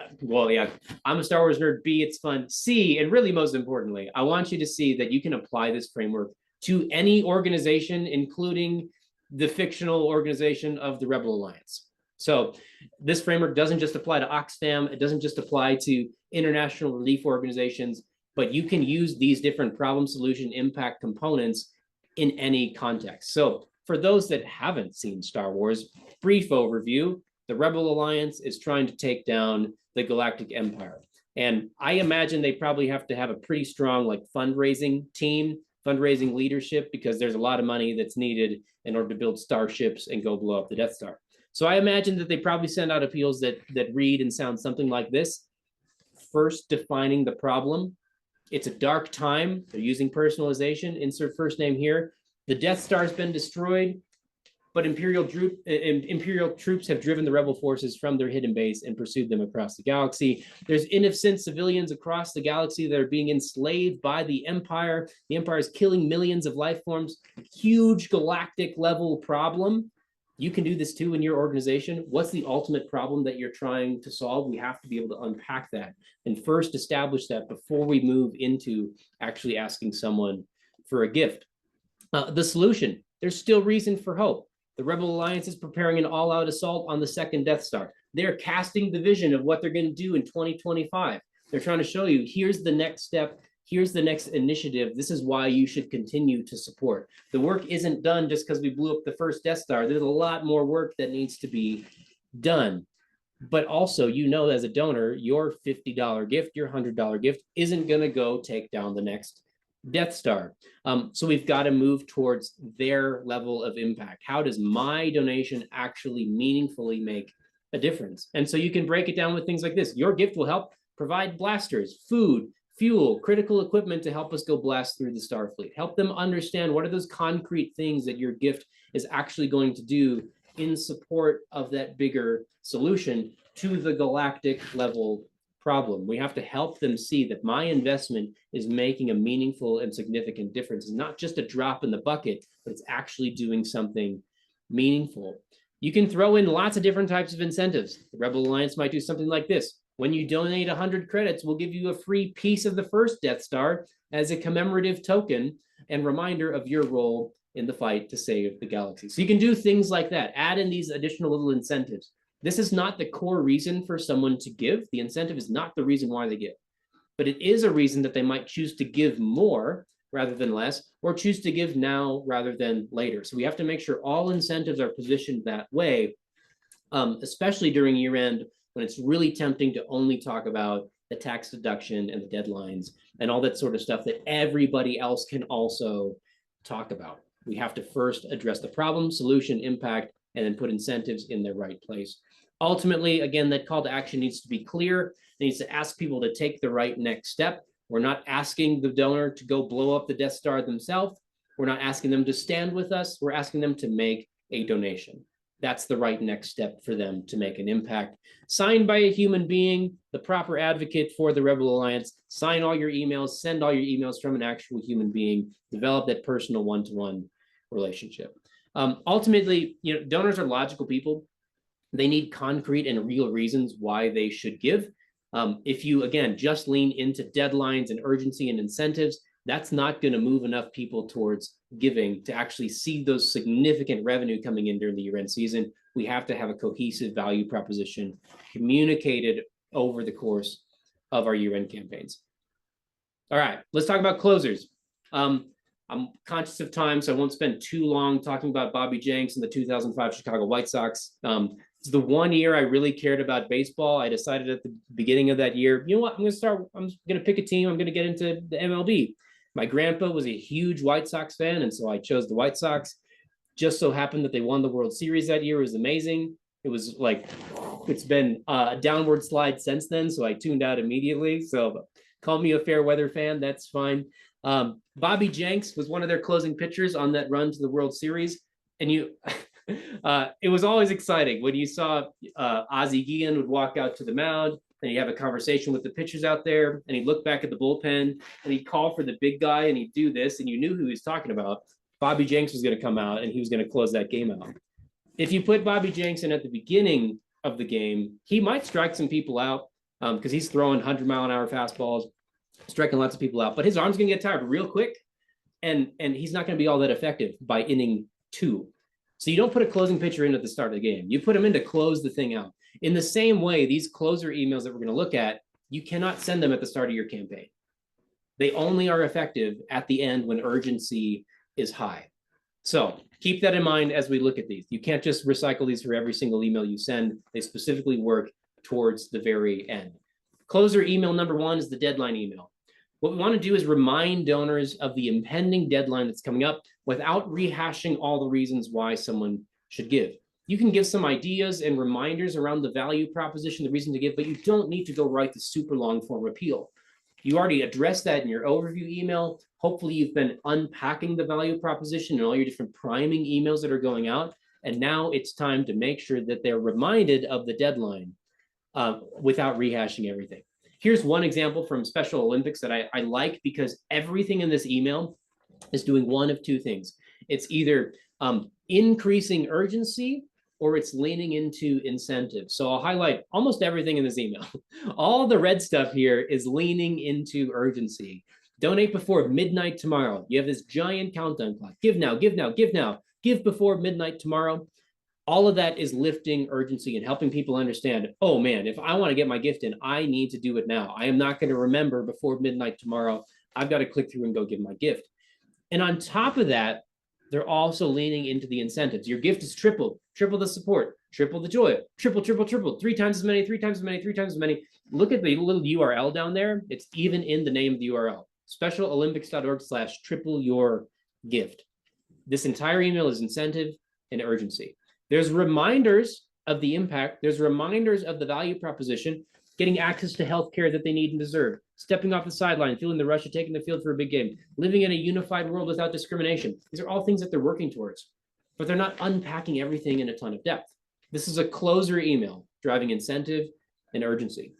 I'm a Star Wars nerd. B, it's fun. C, and really most importantly, I want you to see that you can apply this framework to any organization, including the fictional organization of the Rebel Alliance. So this framework doesn't just apply to Oxfam. It doesn't just apply to international relief organizations, but you can use these different problem solution impact components in any context. So for those that haven't seen Star Wars, brief overview, the Rebel Alliance is trying to take down the Galactic Empire. And I imagine they probably have to have a pretty strong fundraising team, fundraising leadership, because there's a lot of money that's needed in order to build starships and go blow up the Death Star. So I imagine that they probably send out appeals that read and sound something like this. First, defining the problem. It's a dark time. They're using personalization. Insert first name here. The Death Star has been destroyed, but Imperial troops have driven the rebel forces from their hidden base and pursued them across the galaxy. There's innocent civilians across the galaxy that are being enslaved by the Empire. The Empire is killing millions of life forms. Huge galactic level problem. You can do this too in your organization. What's the ultimate problem that you're trying to solve? We have to be able to unpack that and first establish that before we move into actually asking someone for a gift. The solution, there's still reason for hope. The Rebel Alliance is preparing an all-out assault on the second Death Star. They're casting the vision of what they're going to do in 2025. They're trying to show you, here's the next step. Here's the next initiative. This is why you should continue to support. The work isn't done just because we blew up the first Death Star. There's a lot more work that needs to be done. But also, as a donor, your $50 gift, your $100 gift isn't going to go take down the next Death Star. So we've got to move towards their level of impact. How does my donation actually meaningfully make a difference? And so you can break it down with things like this. Your gift will help provide blasters, food, fuel, critical equipment to help us go blast through the Starfleet. Help them understand what are those concrete things that your gift is actually going to do in support of that bigger solution to the galactic level problem. We have to help them see that my investment is making a meaningful and significant difference. It's not just a drop in the bucket, but it's actually doing something meaningful. You can throw in lots of different types of incentives. The Rebel Alliance might do something like this. When you donate 100 credits, we'll give you a free piece of the first Death Star as a commemorative token and reminder of your role in the fight to save the galaxy. So you can do things like that. Add in these additional little incentives. This is not the core reason for someone to give. The incentive is not the reason why they give, but it is a reason that they might choose to give more rather than less, or choose to give now rather than later. So we have to make sure all incentives are positioned that way, especially during year end, when it's really tempting to only talk about the tax deduction and the deadlines and all that sort of stuff that everybody else can also talk about. We have to first address the problem, solution, impact, and then put incentives in their right place. Ultimately, again, that call to action needs to be clear. It needs to ask people to take the right next step. We're not asking the donor to go blow up the Death Star themselves. We're not asking them to stand with us. We're asking them to make a donation. That's the right next step for them to make an impact. Signed by a human being, the proper advocate for the Rebel Alliance. Sign all your emails, send all your emails from an actual human being. Develop that personal one-to-one relationship. Ultimately, donors are logical people. They need concrete and real reasons why they should give. If you, again, just lean into deadlines and urgency and incentives, that's not going to move enough people towards giving to actually see those significant revenue coming in during the year-end season. We have to have a cohesive value proposition communicated over the course of our year-end campaigns. All right, let's talk about closers. I'm conscious of time, so I won't spend too long talking about Bobby Jenks and the 2005 Chicago White Sox. It's the one year I really cared about baseball. I decided at the beginning of that year, you know what, I'm going to pick a team. I'm going to get into the MLB. My grandpa was a huge White Sox fan, and so I chose the White Sox. Just so happened that they won the World Series that year. It was amazing. It was like, it's been a downward slide since then, so I tuned out immediately. So call me a fair weather fan, that's fine. Bobby Jenks was one of their closing pitchers on that run to the World Series. And it was always exciting when you saw Ozzie Guillen would walk out to the mound, and he'd have a conversation with the pitchers out there, and he'd look back at the bullpen, and he'd call for the big guy, and he'd do this, and you knew who he was talking about. Bobby Jenks was going to come out, and he was going to close that game out. If you put Bobby Jenks in at the beginning of the game, he might strike some people out because he's throwing 100-mile-an-hour fastballs, striking lots of people out, but his arm's going to get tired real quick, and he's not going to be all that effective by inning 2. So you don't put a closing pitcher in at the start of the game. You put him in to close the thing out. In the same way, these closer emails that we're going to look at, you cannot send them at the start of your campaign. They only are effective at the end when urgency is high. So keep that in mind as we look at these. You can't just recycle these for every single email you send. They specifically work towards the very end. Closer email number 1 is the deadline email. What we want to do is remind donors of the impending deadline that's coming up without rehashing all the reasons why someone should give. You can give some ideas and reminders around the value proposition, the reason to give, but you don't need to go write the super long form appeal. You already addressed that in your overview email. Hopefully you've been unpacking the value proposition and all your different priming emails that are going out. And now it's time to make sure that they're reminded of the deadline without rehashing everything. Here's one example from Special Olympics that I like, because everything in this email is doing one of two things. It's either increasing urgency or it's leaning into incentives. So I'll highlight almost everything in this email. All the red stuff here is leaning into urgency. Donate before midnight tomorrow. You have this giant countdown clock. Give now, give now, give now. Give before midnight tomorrow. All of that is lifting urgency and helping people understand, oh man, if I want to get my gift in, I need to do it now. I am not going to remember before midnight tomorrow. I've got to click through and go give my gift. And on top of that, they're also leaning into the incentives. Your gift is tripled, triple the support, triple the joy, triple, 3 times as many, 3 times as many, 3 times as many. Look at the little URL down there. It's even in the name of the URL, specialolympics.org/triple your gift. This entire email is incentive and urgency. There's reminders of the impact. There's reminders of the value proposition, getting access to healthcare that they need and deserve, stepping off the sideline, feeling the rush of taking the field for a big game, living in a unified world without discrimination. These are all things that they're working towards, but they're not unpacking everything in a ton of depth. This is a closer email driving incentive and urgency.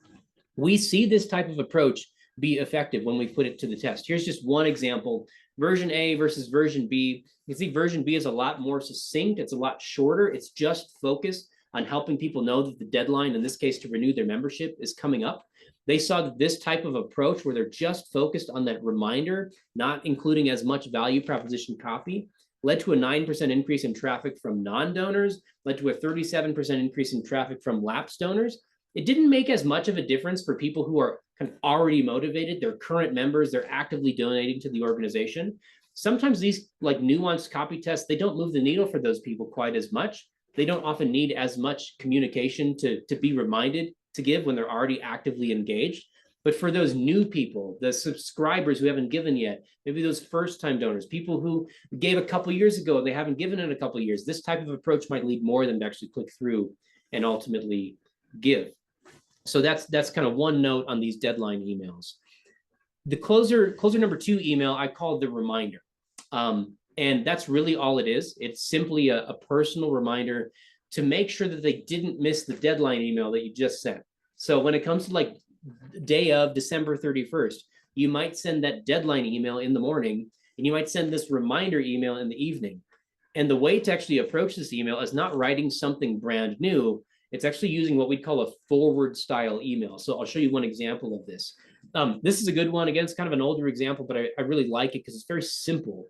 We see this type of approach be effective when we put it to the test. Here's just one example. Version A versus version B. You can see version B is a lot more succinct. It's a lot shorter. It's just focused on helping people know that the deadline, in this case, to renew their membership is coming up. They saw that this type of approach where they're just focused on that reminder, not including as much value proposition copy, led to a 9% increase in traffic from non-donors, led to a 37% increase in traffic from lapsed donors. It didn't make as much of a difference for people who are kind of already motivated. They're current members. They're actively donating to the organization. Sometimes these like nuanced copy tests, they don't move the needle for those people quite as much. They don't often need as much communication to be reminded to give when they're already actively engaged. But for those new people, the subscribers who haven't given yet, maybe those first-time donors, people who gave a couple years ago, they haven't given in a couple years, this type of approach might lead more of them to actually click through and ultimately give. So that's kind of one note on these deadline emails. The closer number 2 email, I call the reminder. And that's really all it is. It's simply a personal reminder to make sure that they didn't miss the deadline email that you just sent. So when it comes to like day of December 31st, you might send that deadline email in the morning, and you might send this reminder email in the evening. And the way to actually approach this email is not writing something brand new. It's actually using what we call a forward style email. So I'll show you one example of this. This is a good one. Again, it's kind of an older example, but I really like it because it's very simple.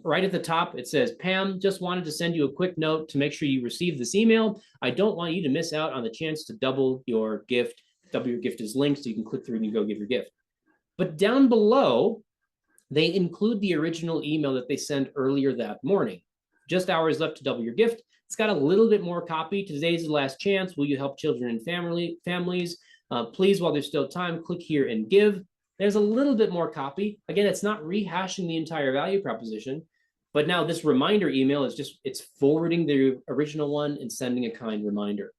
Right at the top, it says, Pam, just wanted to send you a quick note to make sure you receive this email. I don't want you to miss out on the chance to double your gift. Double your gift is linked, so you can click through and you go give your gift. But down below, they include the original email that they sent earlier that morning. Just hours left to double your gift. It's got a little bit more copy. Today's the last chance. Will you help children and families? Please, while there's still time, click here and give. There's a little bit more copy. Again, it's not rehashing the entire value proposition, but now this reminder email is just, it's forwarding the original one and sending a kind reminder.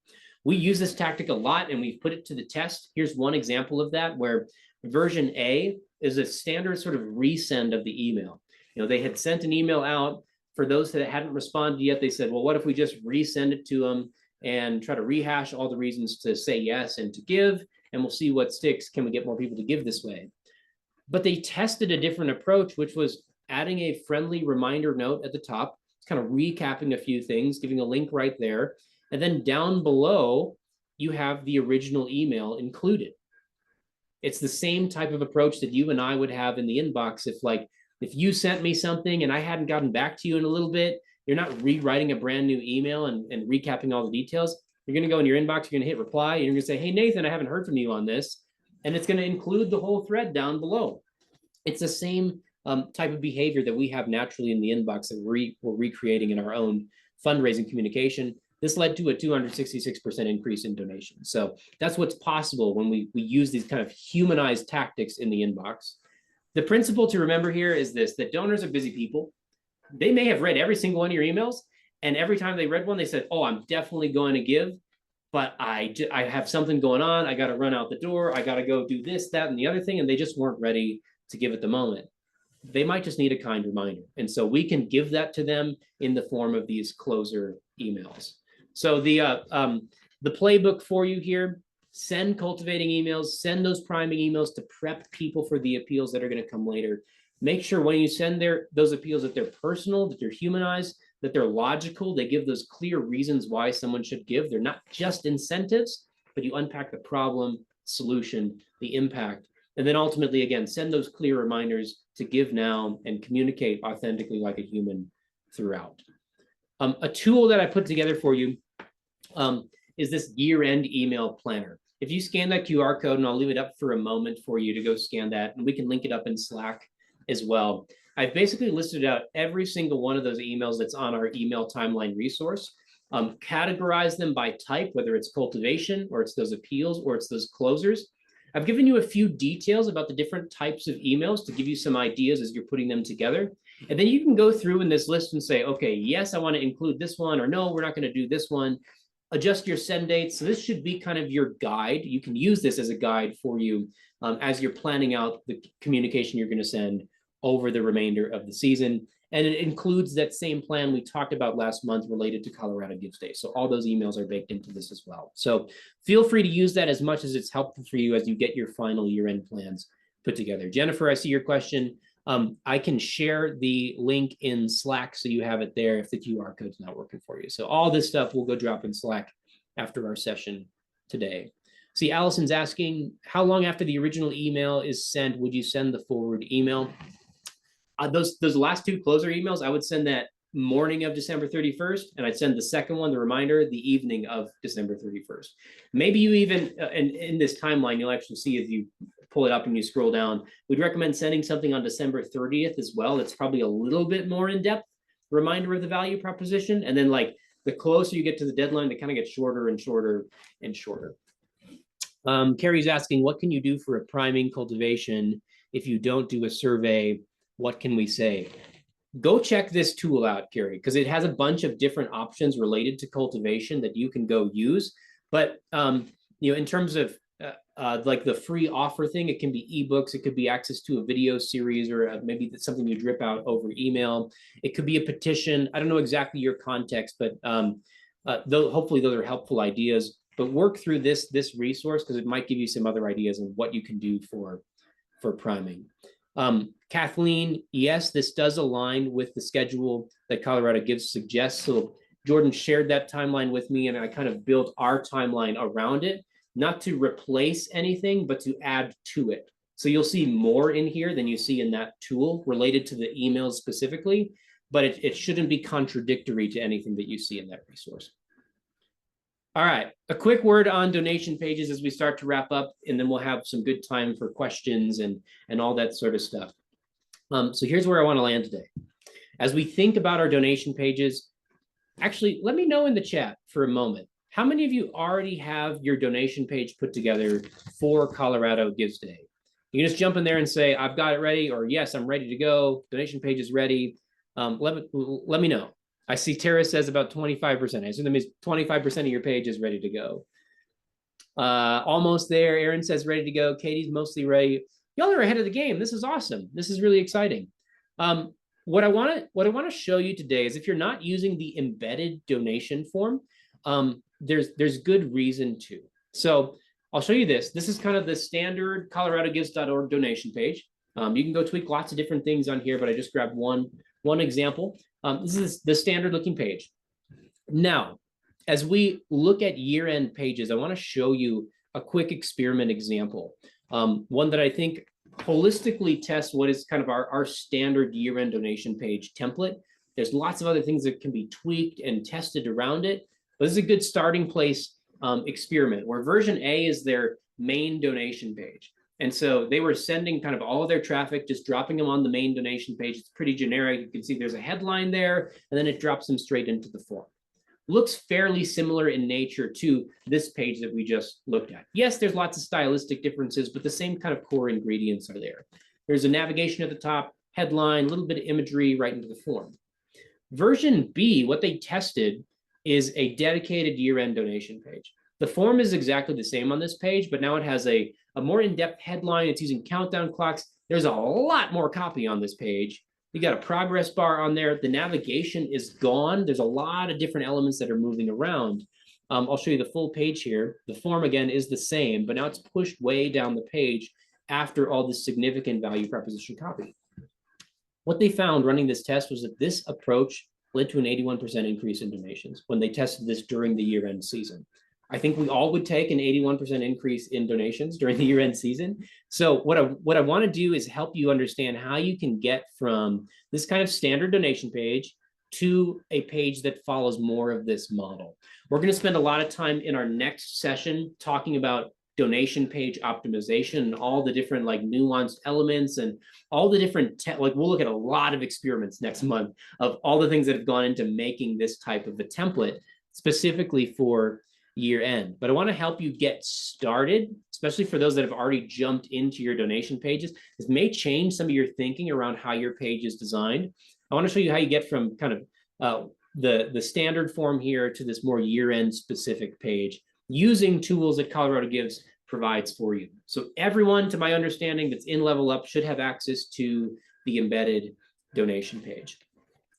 We use this tactic a lot and we've put it to the test. Here's one example of that where version A is a standard sort of resend of the email. You know, they had sent an email out. For those that hadn't responded yet, they said, well, what if we just resend it to them and try to rehash all the reasons to say yes and to give, and we'll see what sticks. Can we get more people to give this way? But they tested a different approach, which was adding a friendly reminder note at the top, kind of recapping a few things, giving a link right there. And then down below, you have the original email included. It's the same type of approach that you and I would have in the inbox if you sent me something and I hadn't gotten back to you in a little bit. You're not rewriting a brand new email and recapping all the details. You're going to go in your inbox, you're going to hit reply, and you're going to say, hey, Nathan, I haven't heard from you on this. And it's going to include the whole thread down below. It's the same type of behavior that we have naturally in the inbox that we're recreating in our own fundraising communication. This led to a 266% increase in donations. So that's what's possible when we use these kind of humanized tactics in the inbox. The principle to remember here is this, that donors are busy people. They may have read every single one of your emails, and every time they read one, they said, oh, I'm definitely going to give, but I have something going on. I got to run out the door. I got to go do this, that, and the other thing, and they just weren't ready to give at the moment. They might just need a kind reminder. And so we can give that to them in the form of these closer emails. So the playbook for you here, send cultivating emails, send those priming emails to prep people for the appeals that are going to come later. Make sure when you send those appeals that they're personal, that they're humanized, that they're logical. They give those clear reasons why someone should give. They're not just incentives, but you unpack the problem, solution, the impact. And then ultimately, again, send those clear reminders to give now and communicate authentically like a human throughout. A tool that I put together for you is this year-end email planner. If you scan that QR code, and I'll leave it up for a moment for you to go scan that, and we can link it up in Slack as well. I've basically listed out every single one of those emails that's on our email timeline resource, categorize them by type, whether it's cultivation or it's those appeals or it's those closers. I've given you a few details about the different types of emails to give you some ideas as you're putting them together. And then you can go through in this list and say, okay, yes, I want to include this one, or no, we're not going to do this one. Adjust your send dates. So this should be kind of your guide. You can use this as a guide for you as you're planning out the communication you're going to send over the remainder of the season. And it includes that same plan we talked about last month related to Colorado Gives Day. So all those emails are baked into this as well. So feel free to use that as much as it's helpful for you as you get your final year-end plans put together. Jennifer, I see your question. I can share the link in Slack so you have it there if the QR code's not working for you. So all this stuff will go drop in Slack after our session today. See, Allison's asking, how long after the original email is sent would you send the forward email? Those last two closer emails, I would send that morning of December 31st, and I'd send the second one, the reminder, the evening of December 31st. Maybe you even, and in this timeline, you'll actually see if you pull it up and you scroll down, we'd recommend sending something on December 30th as well. It's probably a little bit more in-depth reminder of the value proposition. And then like the closer you get to the deadline, it kind of gets shorter and shorter and shorter. Carrie's asking, what can you do for a priming cultivation if you don't do a survey? What can we say? Go check this tool out, Carrie, because it has a bunch of different options related to cultivation that you can go use. But you know, in terms of like the free offer thing. It can be ebooks, it could be access to a video series, or maybe that's something you drip out over email. It could be a petition. I don't know exactly your context, but though hopefully those are helpful ideas. But work through this resource because it might give you some other ideas on what you can do for priming. Kathleen, yes, this does align with the schedule that Colorado Gives suggests. So Jordan shared that timeline with me, and I kind of built our timeline around it, not to replace anything, but to add to it. So you'll see more in here than you see in that tool related to the emails specifically, but it shouldn't be contradictory to anything that you see in that resource. All right, a quick word on donation pages as we start to wrap up, and then we'll have some good time for questions and all that sort of stuff. So here's where I want to land today. As we think about our donation pages, actually, let me know in the chat for a moment. How many of you already have your donation page put together for Colorado Gives Day? You can just jump in there and say, I've got it ready, or yes, I'm ready to go. Donation page is ready. Let me know. I see Tara says about 25%. I assume that means 25% of your page is ready to go. Almost there. Aaron says ready to go. Katie's mostly ready. Y'all are ahead of the game. This is awesome. This is really exciting. What I want to show you today is if you're not using the embedded donation form, there's good reason to. So I'll show you this. This is kind of the standard coloradogives.org donation page. You can go tweak lots of different things on here, but I just grabbed one example. This is the standard looking page. Now, as we look at year-end pages, I want to show you a quick experiment example. One that I think holistically tests what is kind of our standard year-end donation page template. There's lots of other things that can be tweaked and tested around it, but this is a good starting place experiment where version A is their main donation page. And so they were sending kind of all of their traffic, just dropping them on the main donation page. It's pretty generic. You can see there's a headline there, and then it drops them straight into the form. Looks fairly similar in nature to this page that we just looked at. Yes, there's lots of stylistic differences, but the same kind of core ingredients are there. There's a navigation at the top, headline, a little bit of imagery right into the form. Version B, what they tested is a dedicated year-end donation page. The form is exactly the same on this page, but now it has a more in-depth headline. It's using countdown clocks. There's a lot more copy on this page. You got a progress bar on there. The navigation is gone. There's a lot of different elements that are moving around. I'll show you the full page here. The form, again, is the same, but now it's pushed way down the page after all this significant value proposition copy. What they found running this test was that this approach led to an 81% increase in donations when they tested this during the year-end season. I think we all would take an 81% increase in donations during the year-end season. So what I want to do is help you understand how you can get from this kind of standard donation page to a page that follows more of this model. We're going to spend a lot of time in our next session talking about donation page optimization and all the different like nuanced elements and all the different like we'll look at a lot of experiments next month of all the things that have gone into making this type of a template specifically for year end. But I want to help you get started, especially for those that have already jumped into your donation pages. This may change some of your thinking around how your page is designed. I want to show you how you get from kind of the standard form here to this more year-end specific page using tools that Colorado Gives provides for you. So everyone, to my understanding, that's in Level Up should have access to the embedded donation page.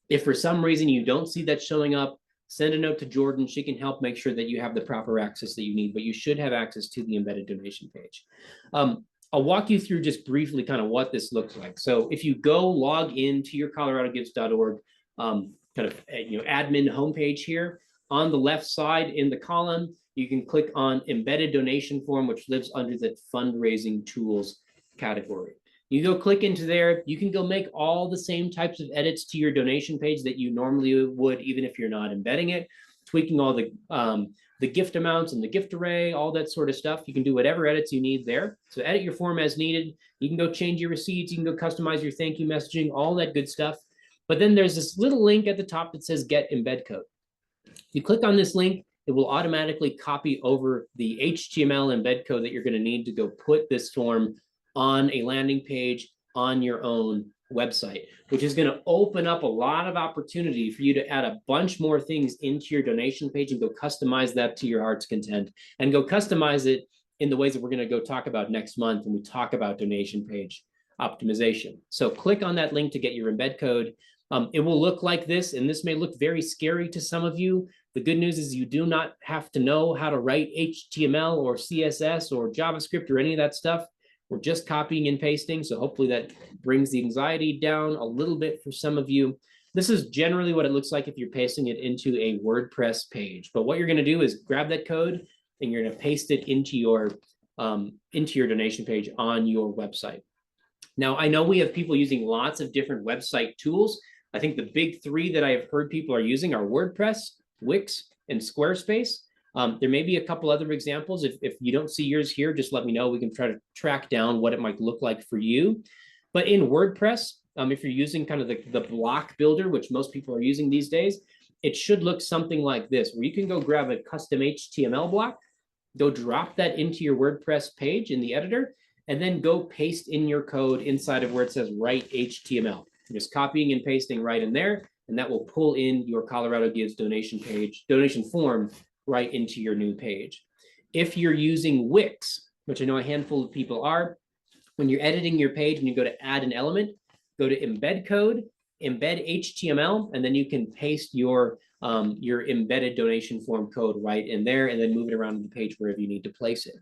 If for some reason you don't see that showing up, send a note to Jordan. She can help make sure that you have the proper access that you need, but you should have access to the embedded donation page. I'll walk you through just briefly kind of what this looks like. So if you go log into your coloradogives.org kind of admin homepage here, on the left side in the column, you can click on embedded donation form, which lives under the fundraising tools category. You go click into there, you can go make all the same types of edits to your donation page that you normally would, even if you're not embedding it, tweaking all the gift amounts and the gift array, all that sort of stuff. You can do whatever edits you need there. So edit your form as needed. You can go change your receipts. You can go customize your thank you messaging, all that good stuff. But then there's this little link at the top that says get embed code. You click on this link, it will automatically copy over the HTML embed code that you're going to need to go put this form on a landing page on your own website, which is going to open up a lot of opportunity for you to add a bunch more things into your donation page and go customize that to your heart's content and go customize it in the ways that we're going to go talk about next month when we talk about donation page optimization. So click on that link to get your embed code. It will look like this, and this may look very scary to some of you. The good news is you do not have to know how to write HTML or CSS or JavaScript or any of that stuff. We're just copying and pasting. So hopefully that brings the anxiety down a little bit for some of you. This is generally what it looks like if you're pasting it into a WordPress page. But what you're going to do is grab that code and you're going to paste it into your donation page on your website. Now, I know we have people using lots of different website tools. I think the big three that I have heard people are using are WordPress, Wix, and Squarespace. There may be a couple other examples. If you don't see yours here, just let me know. We can try to track down what it might look like for you. But in WordPress, if you're using kind of the block builder, which most people are using these days, it should look something like this, where you can go grab a custom HTML block, go drop that into your WordPress page in the editor, and then go paste in your code inside of where it says write HTML. You're just copying and pasting right in there, and that will pull in your Colorado Gives donation form right into your new page. If you're using Wix, which I know a handful of people are, when you're editing your page and you go to add an element, go to embed code, embed HTML, and then you can paste your embedded donation form code right in there, and then move it around the page wherever you need to place it.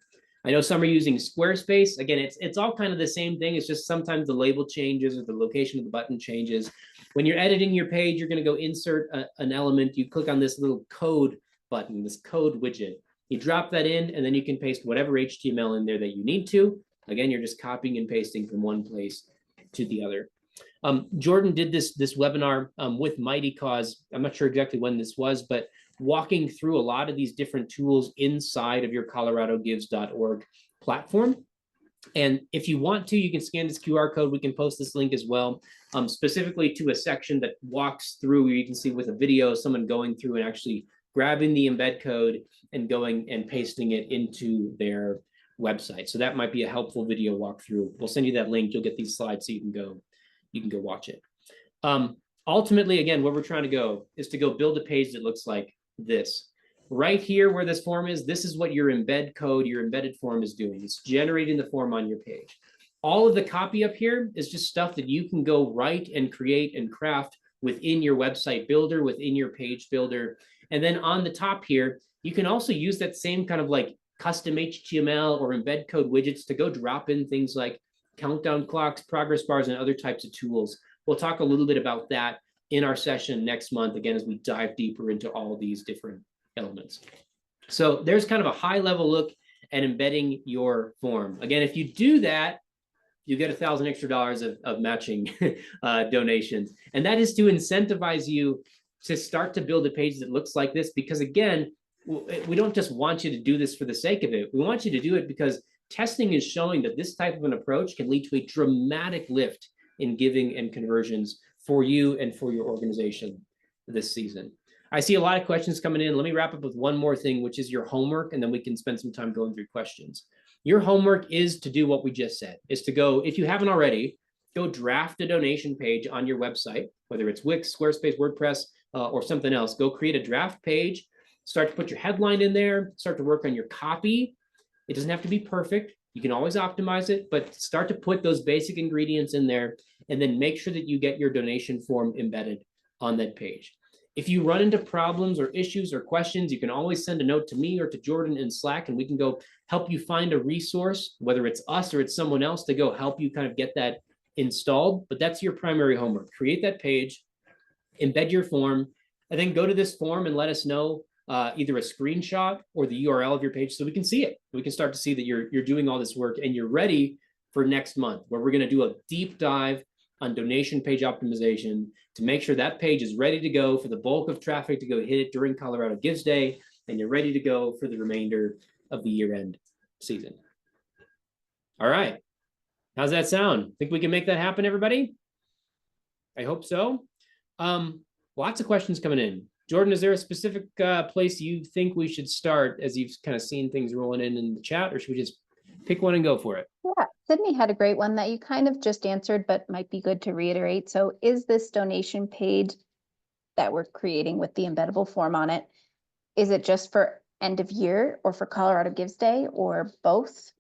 I know some are using Squarespace. Again, it's all kind of the same thing. It's just sometimes the label changes or the location of the button changes. When you're editing your page, you're going to go insert an element. You click on this little code button, this code widget. You drop that in, and then you can paste whatever HTML in there that you need to. Again, you're just copying and pasting from one place to the other. Jordan did this webinar with Mighty Cause. I'm not sure exactly when this was, but walking through a lot of these different tools inside of your coloradogives.org platform. And if you want to, you can scan this QR code. We can post this link as well, specifically to a section that walks through where you can see with a video, someone going through and actually grabbing the embed code and going and pasting it into their website. So that might be a helpful video walkthrough. We'll send you that link. You'll get these slides so you can go watch it. Ultimately, again, where we're trying to go is to go build a page that looks like this. Right here where this form is, this is what your embed code, your embedded form is doing. It's generating the form on your page. All of the copy up here is just stuff that you can go write and create and craft within your website builder, within your page builder. And then on the top here, you can also use that same kind of like custom HTML or embed code widgets to go drop in things like countdown clocks, progress bars, and other types of tools. We'll talk a little bit about that in our session next month, again, as we dive deeper into all of these different elements. So there's kind of a high level look at embedding your form. Again, if you do that, you get $1,000 extra of matching donations. And that is to incentivize you to start to build a page that looks like this, because again, we don't just want you to do this for the sake of it. We want you to do it because testing is showing that this type of an approach can lead to a dramatic lift in giving and conversions for you and for your organization this season. I see a lot of questions coming in. Let me wrap up with one more thing, which is your homework, and then we can spend some time going through questions. Your homework is to do what we just said, is to go, if you haven't already, go draft a donation page on your website, whether it's Wix, Squarespace, WordPress, or something else. Go create a draft page, start to put your headline in there, start to work on your copy. It doesn't have to be perfect. You can always optimize it, but start to put those basic ingredients in there, and then make sure that you get your donation form embedded on that page. If you run into problems or issues or questions, you can always send a note to me or to Jordan in Slack, and we can go help you find a resource, whether it's us or it's someone else, to go help you kind of get that installed. But that's your primary homework. Create that page, embed your form, and then go to this form and let us know either a screenshot or the URL of your page so we can see it. We can start to see that you're doing all this work and you're ready for next month, where we're going to do a deep dive on donation page optimization to make sure that page is ready to go for the bulk of traffic to go hit it during Colorado Gives Day, and you're ready to go for the remainder of the year-end season. All right. How's that sound? Think we can make that happen, everybody? I hope so. Lots of questions coming in. Jordan, is there a specific place you think we should start as you've kind of seen things rolling in the chat, or should we just pick one and go for it? Yeah, Sydney had a great one that you kind of just answered, but might be good to reiterate. So is this donation page that we're creating with the embeddable form on it, is it just for end of year or for Colorado Gives Day or both?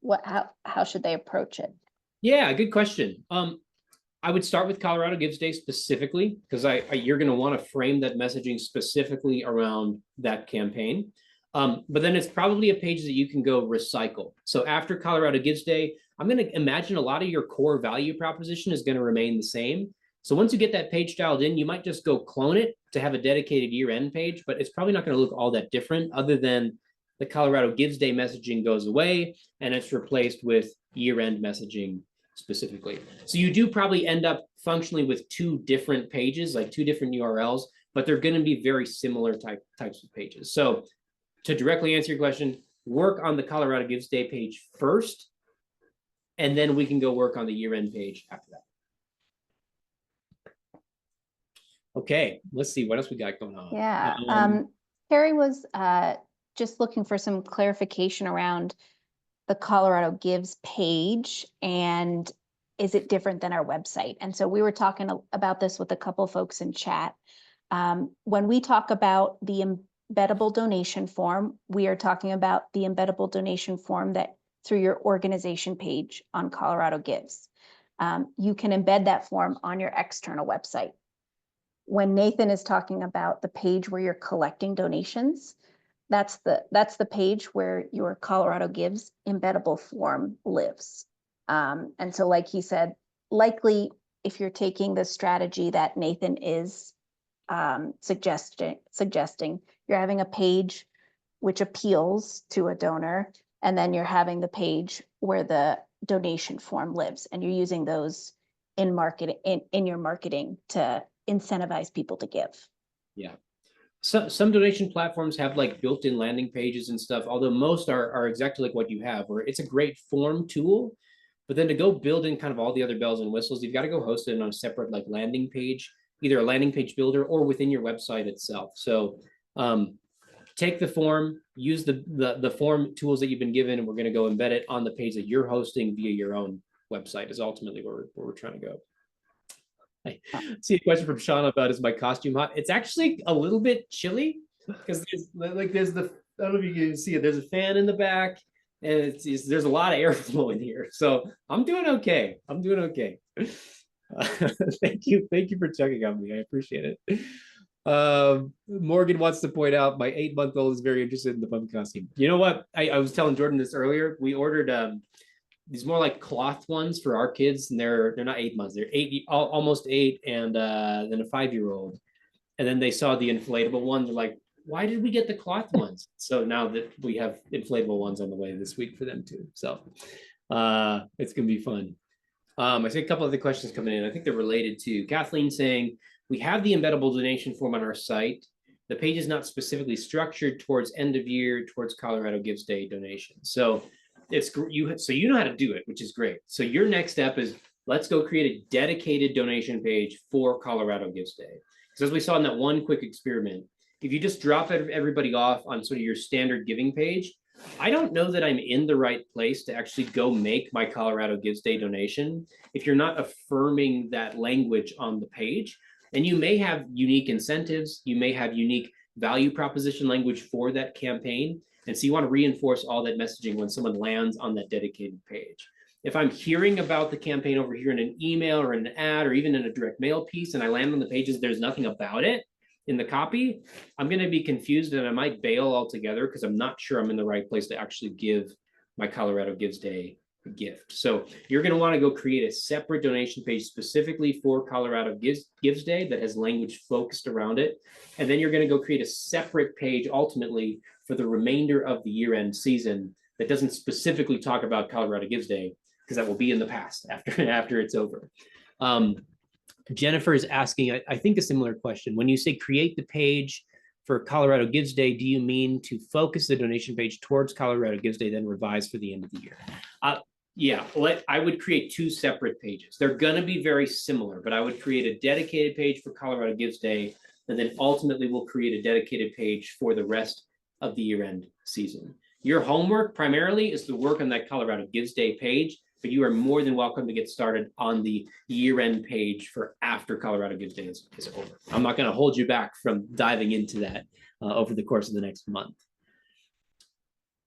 How should they approach it? Yeah, good question. I would start with Colorado Gives Day specifically because you're going to want to frame that messaging specifically around that campaign. But then it's probably a page that you can go recycle. So after Colorado Gives Day, I'm going to imagine a lot of your core value proposition is going to remain the same. So once you get that page dialed in, you might just go clone it to have a dedicated year-end page, but it's probably not going to look all that different other than the Colorado Gives Day messaging goes away and it's replaced with year-end messaging specifically. So you do probably end up functionally with two different pages, like two different URLs, but they're going to be very similar types of pages. So to directly answer your question, work on the Colorado Gives Day page first, and then we can go work on the year-end page after that. Okay, let's see what else we got going on. Yeah, Carrie was just looking for some clarification around the Colorado Gives page, and is it different than our website? And so we were talking about this with a couple of folks in chat. When we talk about the embeddable donation form, we are talking about the embeddable donation form that through your organization page on Colorado Gives. You can embed that form on your external website. When Nathan is talking about the page where you're collecting donations, that's the page where your Colorado Gives embeddable form lives. And so like he said, likely if you're taking the strategy that Nathan is suggesting, you're having a page which appeals to a donor, and then you're having the page where the donation form lives, and you're using those in your marketing to incentivize people to give. Yeah. So some donation platforms have like built-in landing pages and stuff, although most are exactly like what you have, where it's a great form tool, but then to go build in kind of all the other bells and whistles, you've got to go host it on a separate like landing page, either a landing page builder or within your website itself. So take the form, use the form tools that you've been given, and we're going to go embed it on the page that you're hosting via your own website is ultimately where we're trying to go. I see a question from Sean about, is my costume hot? It's actually a little bit chilly because there's the, I don't know if you can see it, there's a fan in the back and there's a lot of airflow in here. So I'm doing okay. I'm doing okay. Thank you for checking on me. I appreciate it. Morgan wants to point out my 8-month-old is very interested in the pumpkin costume. You know what? I was telling Jordan this earlier. We ordered these more like cloth ones for our kids, and they're not 8 months. They're almost 8, and then a 5-year-old. And then they saw the inflatable ones. They're like, why did we get the cloth ones? So now that we have inflatable ones on the way this week for them too. So it's gonna be fun. I see a couple of the questions coming in. I think they're related to Kathleen saying, we have the embeddable donation form on our site. The page is not specifically structured towards end of year, towards Colorado Gives Day donations. So you know how to do it, which is great. So your next step is, let's go create a dedicated donation page for Colorado Gives Day. Because as we saw in that one quick experiment, if you just drop everybody off on sort of your standard giving page, I don't know that I'm in the right place to actually go make my Colorado Gives Day donation if you're not affirming that language on the page. And you may have unique incentives, you may have unique value proposition language for that campaign. And so you want to reinforce all that messaging when someone lands on that dedicated page. If I'm hearing about the campaign over here in an email or in an ad or even in a direct mail piece, and I land on the pages, there's nothing about it in the copy, I'm going to be confused and I might bail altogether because I'm not sure I'm in the right place to actually give my Colorado Gives Day gift. So you're going to want to go create a separate donation page specifically for Colorado Gives Day that has language focused around it. And then you're going to go create a separate page ultimately for the remainder of the year-end season that doesn't specifically talk about Colorado Gives Day, because that will be in the past after it's over. Jennifer is asking, I think, a similar question. When you say create the page for Colorado Gives Day, do you mean to focus the donation page towards Colorado Gives Day, then revise for the end of the year? Yeah, I would create two separate pages. They're going to be very similar, but I would create a dedicated page for Colorado Gives Day, and then ultimately we'll create a dedicated page for the rest of the year-end season. Your homework primarily is to work on that Colorado Gives Day page, but you are more than welcome to get started on the year-end page for after Colorado Gives Day is over. I'm not going to hold you back from diving into that over the course of the next month.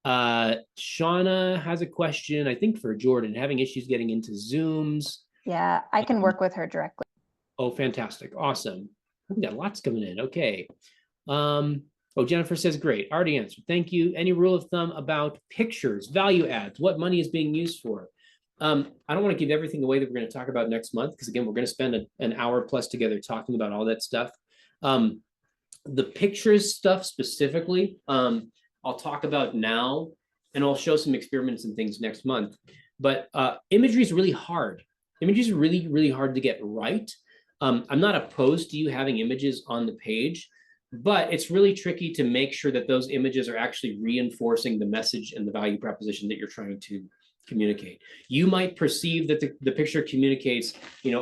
Shauna has a question, I think for Jordan, having issues getting into Zooms. Yeah, I can work with her directly. Oh, fantastic. Awesome. We got lots coming in. Okay. Oh, Jennifer says, great. Already answered. Thank you. Any rule of thumb about pictures, value adds, what money is being used for? I don't want to give everything away that we're going to talk about next month, because again, we're going to spend an hour plus together talking about all that stuff. The pictures stuff specifically, I'll talk about now, and I'll show some experiments and things next month. But imagery is really hard. Imagery is really, really hard to get right. I'm not opposed to you having images on the page, but it's really tricky to make sure that those images are actually reinforcing the message and the value proposition that you're trying to communicate. You might perceive that the picture communicates,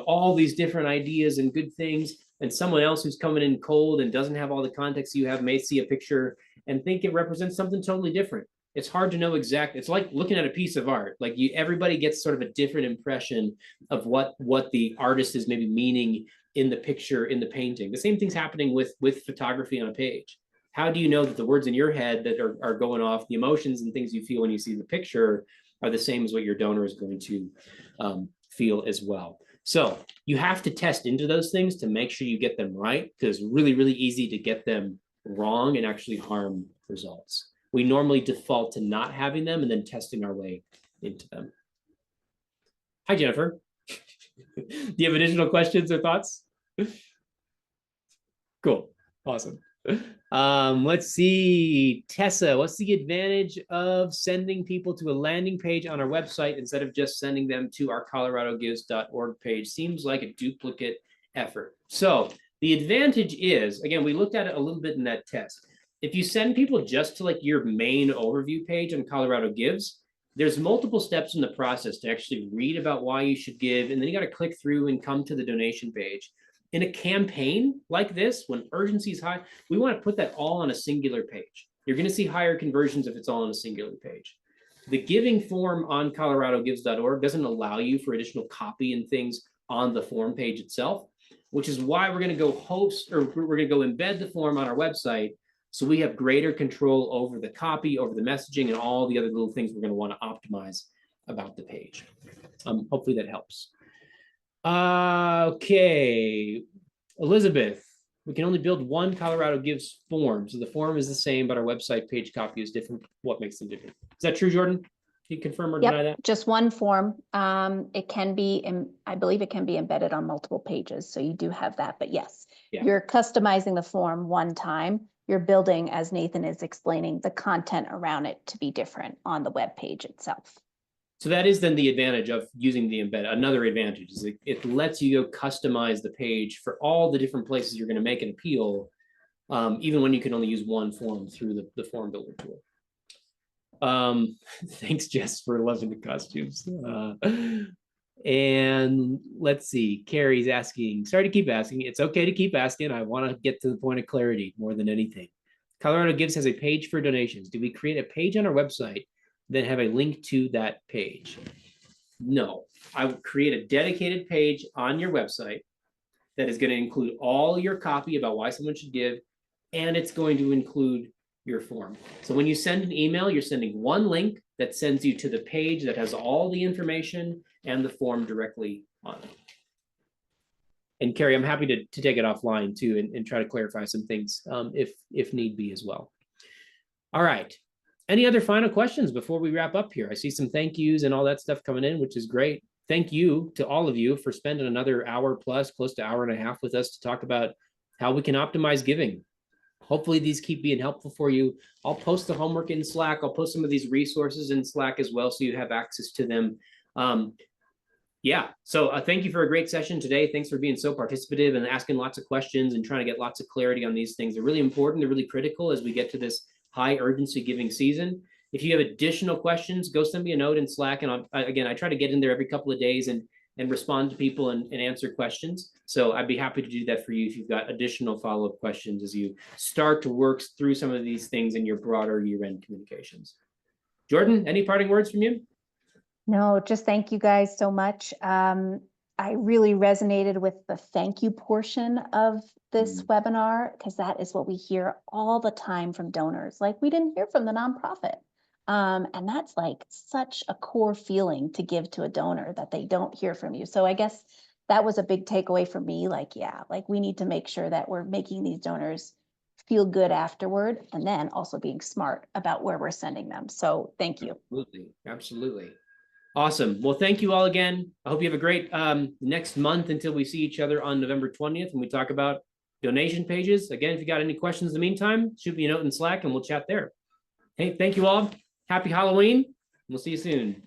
all these different ideas and good things, and someone else who's coming in cold and doesn't have all the context you have may see a picture and think it represents something totally different. It's hard to know exactly. It's like looking at a piece of art. Like everybody gets sort of a different impression of what the artist is maybe meaning in the picture, in the painting. The same thing's happening with photography on a page. How do you know that the words in your head that are going off, the emotions and things you feel when you see the picture, are the same as what your donor is going to feel as well? So you have to test into those things to make sure you get them right, because it's really, really easy to get them wrong and actually harm results. We normally default to not having them and then testing our way into them. Hi, Jennifer. Do you have additional questions or thoughts? Cool. Awesome. Let's see. Tessa, what's the advantage of sending people to a landing page on our website instead of just sending them to our coloradogives.org page? Seems like a duplicate effort. So the advantage is, again, we looked at it a little bit in that test. If you send people just to like your main overview page on Colorado Gives, there's multiple steps in the process to actually read about why you should give, and then you got to click through and come to the donation page. In a campaign like this, when urgency is high, we want to put that all on a singular page. You're going to see higher conversions if it's all on a singular page. The giving form on coloradogives.org doesn't allow you for additional copy and things on the form page itself, which is why we're going to go host, or we're going to go embed the form on our website, so we have greater control over the copy, over the messaging, and all the other little things we're going to want to optimize about the page. Hopefully that helps. Okay, Elizabeth, we can only build one Colorado Gives form. So the form is the same, but our website page copy is different. What makes them different? Is that true, Jordan? Can you confirm or deny that? Just one form. It can be, I believe it can be embedded on multiple pages. So you do have that, but yes, you're customizing the form one time. You're building, as Nathan is explaining, the content around it to be different on the web page itself. So that is then the advantage of using the embed. Another advantage is it lets you go customize the page for all the different places you're going to make an appeal, even when you can only use one form through the form builder tool. Thanks, Jess, for loving the costumes. And let's see, Carrie's asking, sorry to keep asking. It's okay to keep asking. I want to get to the point of clarity more than anything. Colorado Gives has a page for donations. Do we create a page on our website that have a link to that page? No, I would create a dedicated page on your website that is going to include all your copy about why someone should give, and it's going to include your form. So when you send an email, you're sending one link that sends you to the page that has all the information and the form directly on it. And Carrie, I'm happy to take it offline too and try to clarify some things if need be as well. All right. Any other final questions before we wrap up here? I see some thank yous and all that stuff coming in, which is great. Thank you to all of you for spending another hour plus, close to hour and a half with us to talk about how we can optimize giving. Hopefully these keep being helpful for you. I'll post the homework in Slack. I'll post some of these resources in Slack as well, so you have access to them. Yeah, so thank you for a great session today. Thanks for being so participative and asking lots of questions and trying to get lots of clarity on these things. They're really important. They're really critical as we get to this high urgency giving season. If you have additional questions, go send me a note in Slack. And again, I try to get in there every couple of days and respond to people and answer questions. So I'd be happy to do that for you if you've got additional follow-up questions as you start to work through some of these things in your broader year-end communications. Jordan, any parting words from you? No, just thank you guys so much. I really resonated with the thank you portion of this webinar, because that is what we hear all the time from donors. Like, we didn't hear from the nonprofit. And that's like such a core feeling to give to a donor that they don't hear from you. So I guess that was a big takeaway for me. Like, yeah, like we need to make sure that we're making these donors feel good afterward, and then also being smart about where we're sending them. So thank you. Absolutely. Absolutely. Awesome. Well, thank you all again. I hope you have a great next month until we see each other on November 20th when we talk about donation pages. Again, if you got any questions in the meantime, shoot me a note in Slack and we'll chat there. Hey, thank you all. Happy Halloween. We'll see you soon.